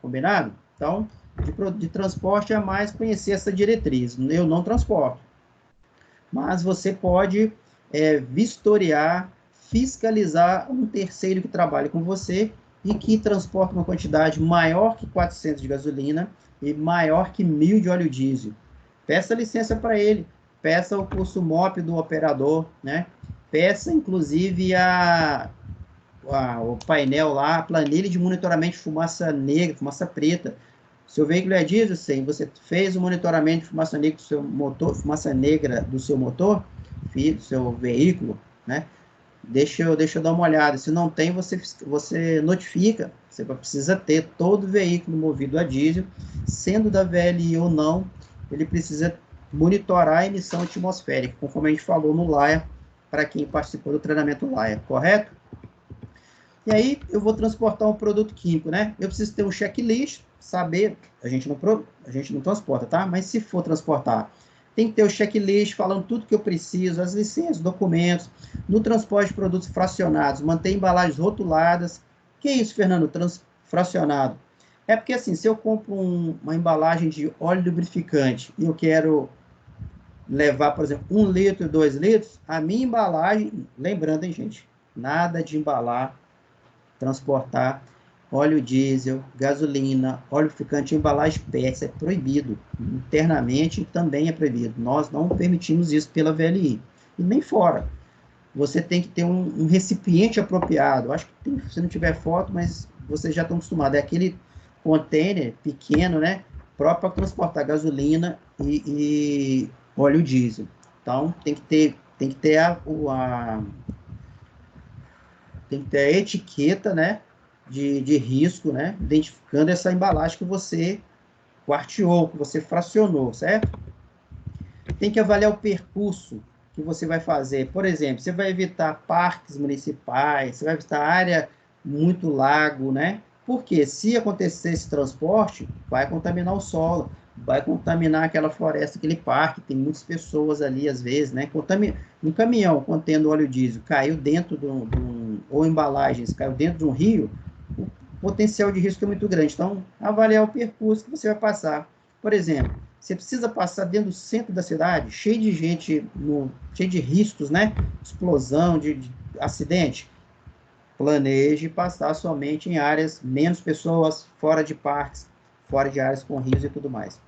Combinado? Então, de transporte é mais conhecer essa diretriz. Eu não transporto. Mas você pode vistoriar, fiscalizar um terceiro que trabalha com você e que transporta uma quantidade maior que 400 de gasolina e maior que 1.000 de óleo diesel. Peça licença para ele. Peça o curso MOP do operador, né? Peça, inclusive, o painel lá, a planilha de monitoramento de fumaça negra, fumaça preta. Seu veículo é diesel, sim. Você fez o monitoramento de fumaça negra do seu motor, fumaça negra do seu motor, do seu veículo, né? Deixa eu dar uma olhada. Se não tem, você notifica. Você precisa ter todo veículo movido a diesel, sendo da VLI ou não, ele precisa monitorar a emissão atmosférica, conforme a gente falou no LAIA, para quem participou do treinamento LAIA, correto? E aí, eu vou transportar um produto químico, né? Eu preciso ter um checklist, saber, a gente não transporta, tá? Mas se for transportar, tem que ter o checklist falando tudo que eu preciso, as licenças, documentos, no transporte de produtos fracionados, manter embalagens rotuladas. Que é isso, Fernando? Fracionado. É porque, assim, se eu compro uma embalagem de óleo lubrificante e eu quero levar, por exemplo, 1 litro, 2 litros, a minha embalagem, lembrando, hein, gente, nada de embalar, transportar óleo diesel, gasolina, óleo lubrificante em embalagem PET, é proibido. Internamente também é proibido. Nós não permitimos isso pela VLI. E nem fora. Você tem que ter um recipiente apropriado. Acho que se não tiver foto, mas vocês já estão acostumados. É aquele container pequeno, né? Próprio para transportar gasolina e óleo diesel. Então, tem que ter a etiqueta, né, de risco, né, identificando essa embalagem que você quarteou, que você fracionou, certo? Tem que avaliar o percurso que você vai fazer. Por exemplo, você vai evitar parques municipais, você vai evitar área muito lago, né? Porque se acontecer esse transporte, vai contaminar o solo, vai contaminar aquela floresta, aquele parque, tem muitas pessoas ali, às vezes, né? Um caminhão contendo óleo diesel caiu dentro ou embalagens, caiu dentro de um rio, o potencial de risco é muito grande. Então, avaliar o percurso que você vai passar. Por exemplo, você precisa passar dentro do centro da cidade, cheio de gente, cheio de riscos, né? Explosão, de acidente. Planeje passar somente em áreas, menos pessoas, fora de parques, fora de áreas com rios e tudo mais.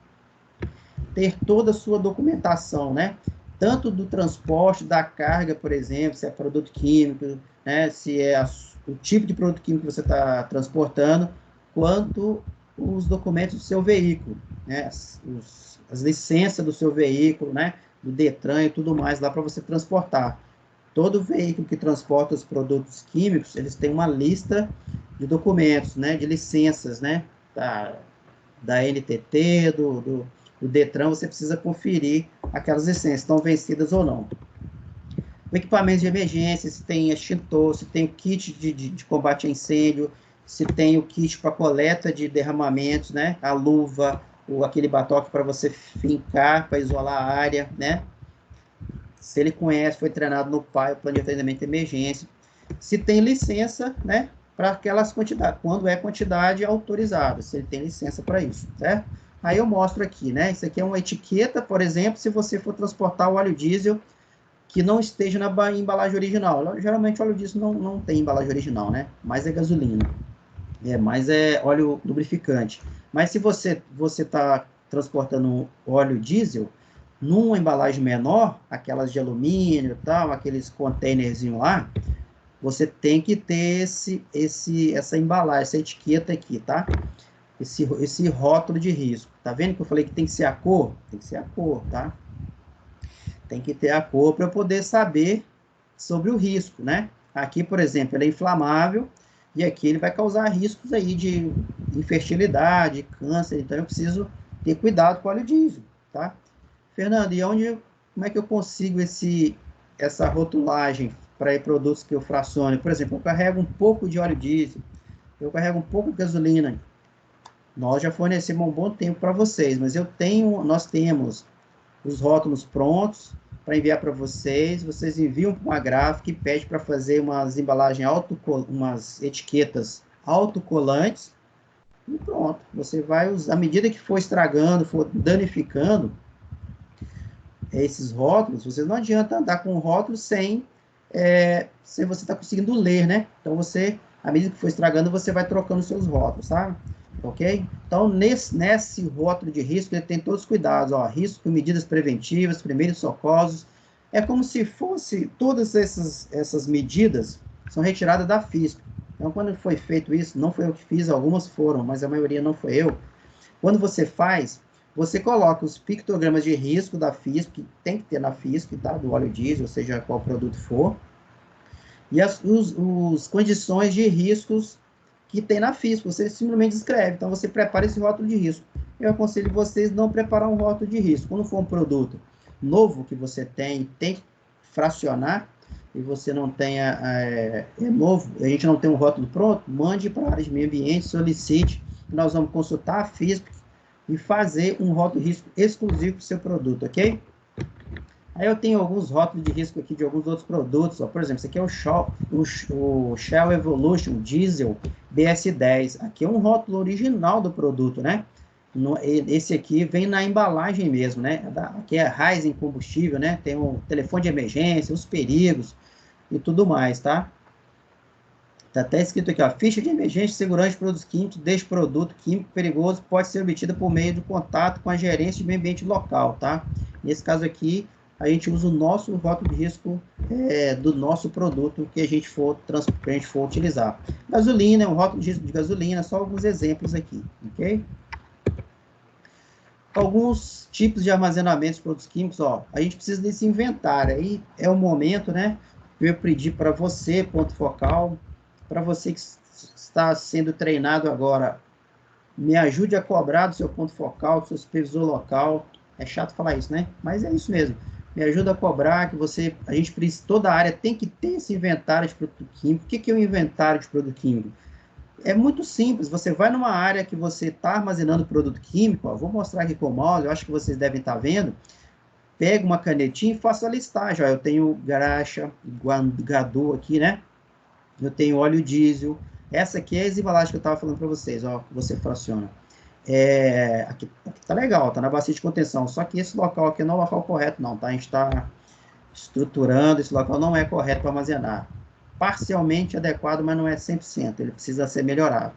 Ter toda a sua documentação, né? Tanto do transporte, da carga, por exemplo, se é produto químico, né? Se é o tipo de produto químico que você está transportando, quanto os documentos do seu veículo, né? As licenças do seu veículo, né? Do Detran e tudo mais lá para você transportar. Todo veículo que transporta os produtos químicos, eles têm uma lista de documentos, né? De licenças, né? Da NTT, do Detran, você precisa conferir aquelas licenças, estão vencidas ou não. O equipamento de emergência, se tem extintor, se tem o kit de combate a incêndio, se tem o kit para coleta de derramamentos, né? A luva, aquele batoque para você fincar, para isolar a área, né? se ele conhece, foi treinado no PAI, o plano de atendimento de emergência, se tem licença, né, para aquelas quantidades, quando é quantidade autorizada, se ele tem licença para isso, certo? Aí eu mostro aqui, né, isso aqui é uma etiqueta, por exemplo, se você for transportar o óleo diesel que não esteja na embalagem original. Geralmente o óleo diesel não tem embalagem original, né, mas é gasolina, mais é óleo lubrificante. Mas se você está transportando óleo diesel, numa embalagem menor, aquelas de alumínio e tal, aqueles containerzinhos lá, você tem que ter essa embalagem, essa etiqueta aqui, tá? Esse rótulo de risco. Tá vendo que eu falei que tem que ser a cor? Tem que ser a cor, tá? Tem que ter a cor para eu poder saber sobre o risco, né? Aqui, por exemplo, ele é inflamável e aqui ele vai causar riscos aí de infertilidade, câncer, então eu preciso ter cuidado com o óleo diesel, tá? Fernando, e como é que eu consigo essa rotulagem para produtos que eu fraciono? Por exemplo, eu carrego um pouco de óleo diesel, eu carrego um pouco de gasolina. Nós já fornecemos um bom tempo para vocês, mas nós temos os rótulos prontos para enviar para vocês. Vocês enviam uma gráfica e pede para fazer umas embalagens umas etiquetas autocolantes e pronto. Você vai usar, à medida que for estragando, for danificando esses rótulos, você não adianta andar com rótulos sem você estar conseguindo ler, né? Então você, à medida que for estragando, você vai trocando seus rótulos, tá? Ok? Então, nesse rótulo de risco, ele tem todos os cuidados, ó, risco, medidas preventivas, primeiros socorros. É como se fosse, todas essas medidas são retiradas da FISP. Então, quando foi feito isso, não foi eu que fiz, algumas foram, mas a maioria não foi eu. Quando você faz, você coloca os pictogramas de risco da FISP, que tem que ter na FISP, tá? Do óleo diesel, seja qual produto for, e as condições de riscos que tem na FISP, você simplesmente escreve. Então, você prepara esse rótulo de risco. Eu aconselho vocês não preparar um rótulo de risco. Quando for um produto novo que você tem que fracionar, e você não tenha, novo, a gente não tem um rótulo pronto, mande para a área de meio ambiente, solicite, nós vamos consultar a FISP e fazer um rótulo de risco exclusivo para o seu produto, ok? Aí eu tenho alguns rótulos de risco aqui de alguns outros produtos. Ó. Por exemplo, esse aqui é o Shell Evolution Diesel BS10. Aqui é um rótulo original do produto, né? Esse aqui vem na embalagem mesmo, né? Aqui é Ryzen combustível, né? Tem o telefone de emergência, os perigos e tudo mais, tá? Tá até escrito aqui, ó, ficha de emergência de segurança de produtos químicos deste produto químico perigoso pode ser obtida por meio de contato com a gerência de meio ambiente local, tá? Nesse caso aqui, a gente usa o nosso rótulo de risco do nosso produto que a gente for utilizar. Gasolina, é um rótulo de risco de gasolina, só alguns exemplos aqui, ok? Alguns tipos de armazenamento de produtos químicos, ó, a gente precisa desse inventário, aí é o momento, né, eu pedir para você, ponto focal, para você que está sendo treinado agora, me ajude a cobrar do seu ponto focal, do seu supervisor local. É chato falar isso, né? Mas é isso mesmo. Me ajuda a cobrar, a gente precisa, toda a área tem que ter esse inventário de produto químico. O que é o inventário de produto químico? É muito simples. Você vai numa área que você está armazenando produto químico, ó, vou mostrar aqui com o mouse, eu acho que vocês devem estar vendo. Pega uma canetinha e faça a listagem. Ó, eu tenho graxa, Gadu aqui, né? Eu tenho óleo diesel. Essa aqui é as embalagens que eu estava falando para vocês, ó, que você fraciona. Aqui tá legal, tá na bacia de contenção, só que esse local aqui não é o local correto não, tá? A gente está estruturando, esse local não é correto para armazenar. Parcialmente adequado, mas não é 100%, ele precisa ser melhorado.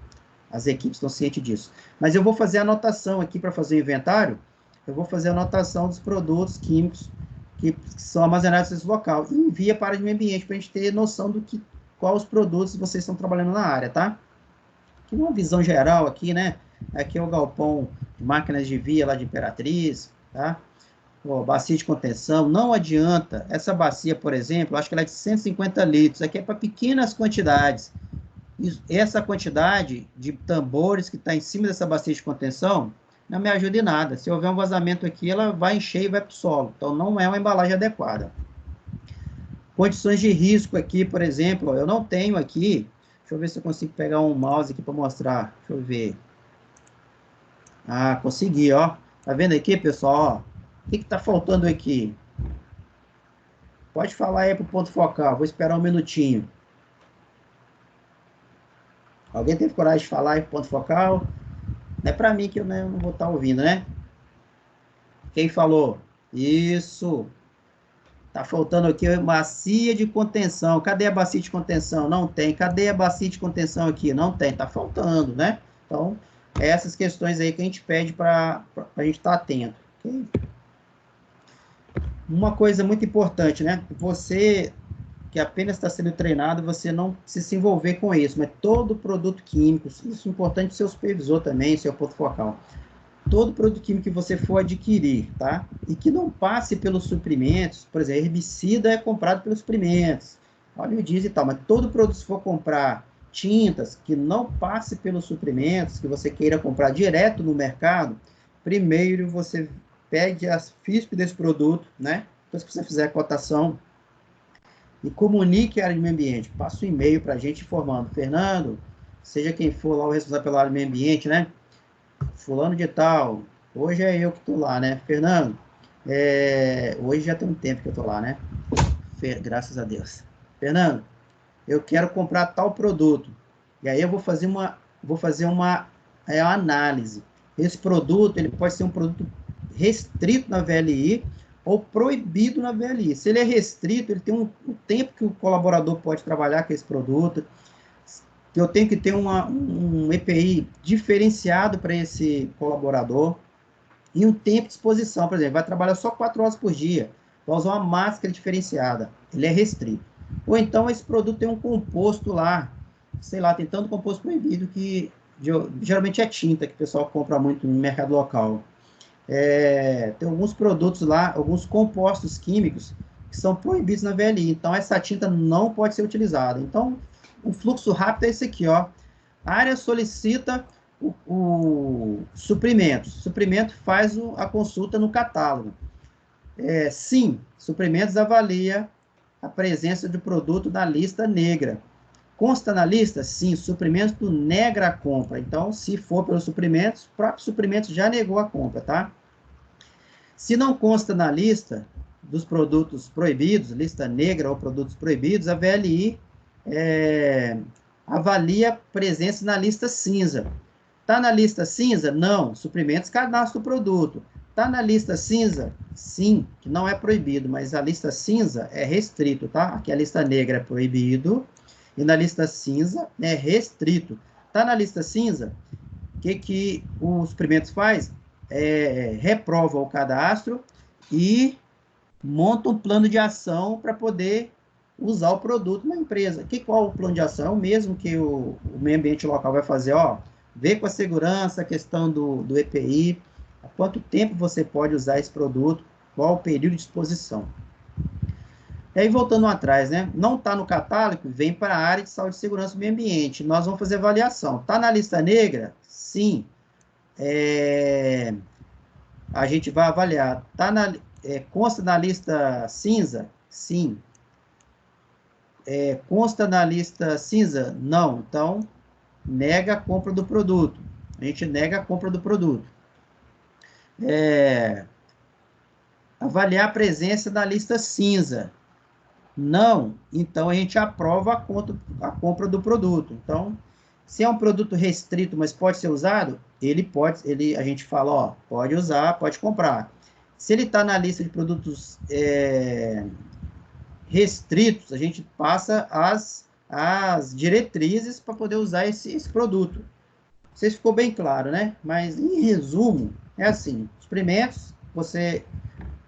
As equipes estão cientes disso. Mas eu vou fazer a anotação aqui para fazer o inventário, eu vou fazer a anotação dos produtos químicos que são armazenados nesse local e envia para o meio ambiente para a gente ter noção do que quais os produtos vocês estão trabalhando na área, tá? Aqui uma visão geral aqui, né? Aqui é o galpão de máquinas de via lá de Imperatriz, tá? Ó, bacia de contenção, não adianta, essa bacia, por exemplo, acho que ela é de 150 litros, aqui é para pequenas quantidades. Essa quantidade de tambores que está em cima dessa bacia de contenção, não me ajuda em nada. Se houver um vazamento aqui, ela vai encher e vai para o solo. Então, não é uma embalagem adequada. Condições de risco aqui, por exemplo, ó, eu não tenho aqui. Deixa eu ver se eu consigo pegar um mouse aqui para mostrar. Deixa eu ver. Ah, consegui, ó. Tá vendo aqui, pessoal? Ó, o que está faltando aqui? Pode falar aí para o ponto focal, vou esperar um minutinho. Alguém teve coragem de falar aí para o ponto focal? Não é para mim que eu não vou estar ouvindo, né? Quem falou? Isso. Tá faltando aqui a bacia de contenção. Cadê a bacia de contenção? Não tem. Cadê a bacia de contenção aqui? Não tem. Tá faltando, né? Então, é essas questões aí que a gente pede para a gente estar atento. Okay? Uma coisa muito importante, né? Você que apenas está sendo treinado, você não se envolver com isso, mas todo produto químico, isso é importante para o seu supervisor também, seu ponto focal. Todo produto químico que você for adquirir, tá? E que não passe pelos suprimentos, por exemplo, herbicida é comprado pelos suprimentos, óleo diesel e tal, mas todo produto, se for comprar tintas, que não passe pelos suprimentos, que você queira comprar direto no mercado, primeiro você pegue as FISP desse produto, né? Depois que você fizer a cotação, e comunique a área de meio ambiente. Passa um e-mail para a gente informando. Fernando, seja quem for lá o responsável pela área de meio ambiente, né? Fulano de tal. Hoje é eu que estou lá, né? Fernando, hoje já tem um tempo que eu estou lá, né? Graças a Deus. Fernando, eu quero comprar tal produto. E aí eu vou fazer uma análise. Esse produto, ele pode ser um produto restrito na VLI ou proibido na VLI. Se ele é restrito, ele tem um tempo que o colaborador pode trabalhar com esse produto. Eu tenho que ter um EPI diferenciado para esse colaborador e um tempo de exposição. Por exemplo, vai trabalhar só 4 horas por dia, vai usar uma máscara diferenciada. Ele é restrito. Ou então esse produto tem um composto lá, sei lá, tem tanto composto proibido que geralmente é tinta que o pessoal compra muito no mercado local. Tem alguns produtos lá, alguns compostos químicos que são proibidos na VLI. Então, essa tinta não pode ser utilizada. Então, o fluxo rápido é esse aqui, ó. A área solicita o suprimentos. Suprimento faz a consulta no catálogo. Sim, suprimentos avalia a presença do produto na lista negra. Consta na lista? Sim, suprimento nega a compra. Então, se for pelos suprimentos, o próprio suprimento já negou a compra, tá? Se não consta na lista dos produtos proibidos, lista negra ou produtos proibidos, a VLI avalia a presença na lista cinza. Está na lista cinza? Não. Suprimentos cadastra o produto. Está na lista cinza? Sim, que não é proibido, mas a lista cinza é restrito, tá? Aqui a lista negra é proibido e na lista cinza é restrito. Está na lista cinza? O que os suprimentos faz? Reprova o cadastro e monta um plano de ação para poder usar o produto na empresa. Qual o plano de ação? O mesmo que o meio ambiente local vai fazer, ó, ver com a segurança, a questão do EPI, há quanto tempo você pode usar esse produto, qual o período de exposição. E aí, voltando atrás, né? Não está no catálogo, vem para a área de saúde, segurança e meio ambiente. Nós vamos fazer avaliação. Está na lista negra? Sim. A gente vai avaliar. Consta na lista cinza? Sim. Consta na lista cinza? Não. Então, nega a compra do produto. A gente nega a compra do produto. Avaliar a presença na lista cinza? Não. Então, a gente aprova a compra do produto. Então, se é um produto restrito, mas pode ser usado, a gente fala, ó, pode usar, pode comprar. Se ele está na lista de produtos restritos, a gente passa as diretrizes para poder usar esse produto. Não sei se ficou bem claro, né? Mas, em resumo, é assim, suprimentos, você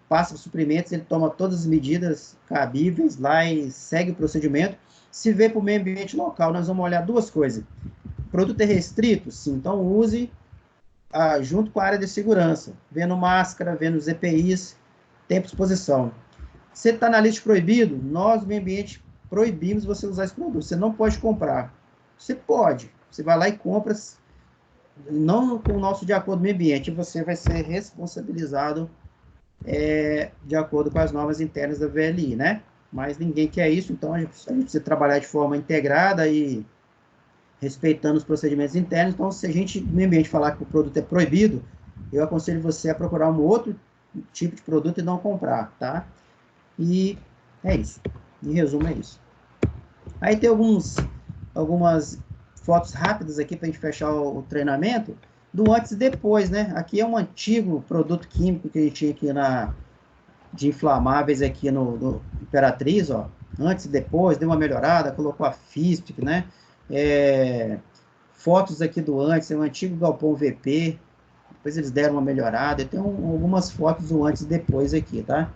passa os suprimentos, ele toma todas as medidas cabíveis lá e segue o procedimento. Se vê para o meio ambiente local, nós vamos olhar 2 coisas. O produto é restrito? Sim, então use junto com a área de segurança, vendo máscara, vendo os EPIs, tempo de exposição. Se está na lista de proibido, nós, do meio ambiente, proibimos você usar esse produto. Você não pode comprar. Você pode. Você vai lá e compra, não com o nosso de acordo com o meio ambiente, você vai ser responsabilizado de acordo com as normas internas da VLI, né? Mas ninguém quer isso, então a gente precisa trabalhar de forma integrada e respeitando os procedimentos internos. Então, se a gente, no meio ambiente, falar que o produto é proibido, eu aconselho você a procurar um outro tipo de produto e não comprar, tá? E É isso. Em resumo, é isso. Aí tem algumas fotos rápidas aqui para a gente fechar o treinamento do antes e depois, né? Aqui é um antigo produto químico que a gente tinha aqui de inflamáveis aqui no Imperatriz, ó. Antes e depois, deu uma melhorada, colocou a FISP, né? Fotos aqui do antes, é um antigo galpão VP, depois eles deram uma melhorada, tem algumas fotos do antes e depois aqui, tá?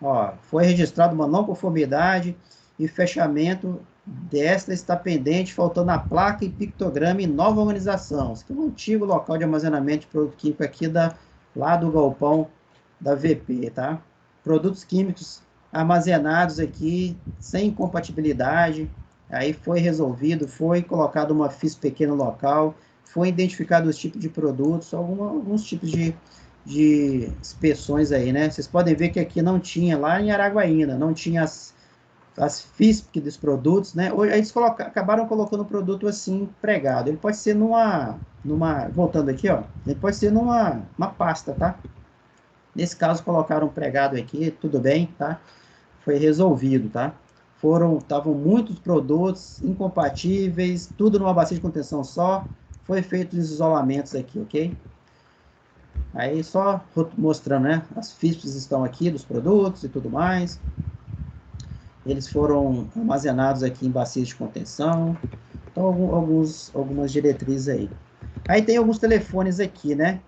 Ó, foi registrado uma não conformidade e fechamento desta está pendente, faltando a placa e pictograma e nova organização. Isso aqui é um antigo local de armazenamento de produto químico aqui lá do galpão da VP, tá? Produtos químicos armazenados aqui sem incompatibilidade, aí foi resolvido, foi colocado uma FIS pequeno local, foi identificado os tipos de produtos, alguns tipos de inspeções aí, né? Vocês podem ver que aqui não tinha, lá em Araguaína, não tinha as FISP dos produtos, né? Hoje eles acabaram colocando o produto assim pregado. Ele pode ser voltando aqui, ó, ele pode ser numa pasta, tá? Nesse caso colocaram pregado aqui, tudo bem, tá? Foi resolvido, tá? Estavam muitos produtos incompatíveis, tudo numa bacia de contenção só, foi feito os isolamentos aqui, ok? Aí só mostrando, né? As FISPs estão aqui dos produtos e tudo mais. Eles foram armazenados aqui em bacias de contenção. Então, algumas diretrizes aí. Aí tem alguns telefones aqui, né?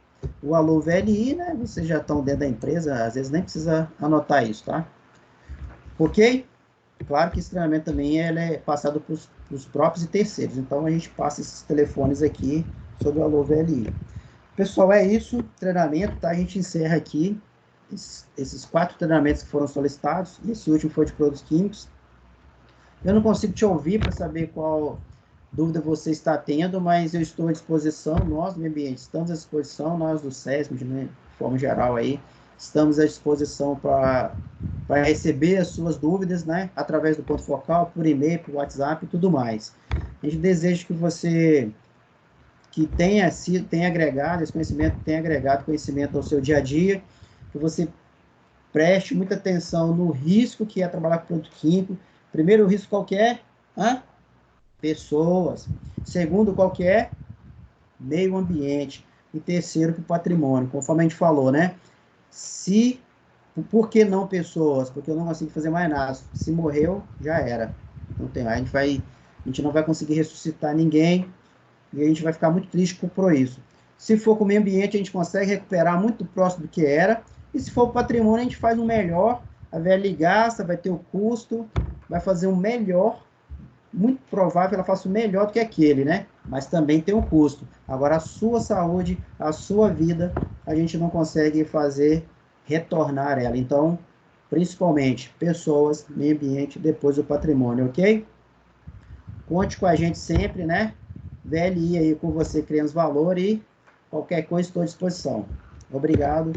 O Alô VLI, né? Vocês já estão dentro da empresa, às vezes nem precisa anotar isso, tá? Ok? Claro que esse treinamento também é passado para os próprios e terceiros. Então, a gente passa esses telefones aqui sobre o Alô VLI. Pessoal, é isso, treinamento, tá? A gente encerra aqui esses 4 treinamentos que foram solicitados, e esse último foi de produtos químicos. Eu não consigo te ouvir para saber qual dúvida você está tendo, mas eu estou à disposição, nós do meio ambiente estamos à disposição, nós do SESM, de forma geral aí, estamos à disposição para receber as suas dúvidas, né? Através do ponto focal, por e-mail, por WhatsApp e tudo mais. A gente deseja que você tenha agregado esse conhecimento, tenha agregado conhecimento ao seu dia a dia, que você preste muita atenção no risco que é trabalhar com produto químico. Primeiro, o risco qual que é? Pessoas. Segundo, qual que é? Meio ambiente. E terceiro, o patrimônio. Conforme a gente falou, né? Por que não pessoas? Porque eu não consigo fazer mais nada. Se morreu, já era. Não tem, a gente não vai conseguir ressuscitar ninguém, e a gente vai ficar muito triste por isso. Se for com o meio ambiente, a gente consegue recuperar muito próximo do que era, e se for o patrimônio, a gente faz um melhor, a VLI gasta, vai ter o custo, vai fazer um melhor, muito provável ela faça o melhor do que aquele, né? Mas também tem um custo. Agora, a sua saúde, a sua vida, a gente não consegue retornar ela. Então, principalmente, pessoas, meio ambiente, depois o patrimônio, ok? Conte com a gente sempre, né? VLI aí com você criando os valores, e qualquer coisa estou à disposição. Obrigado.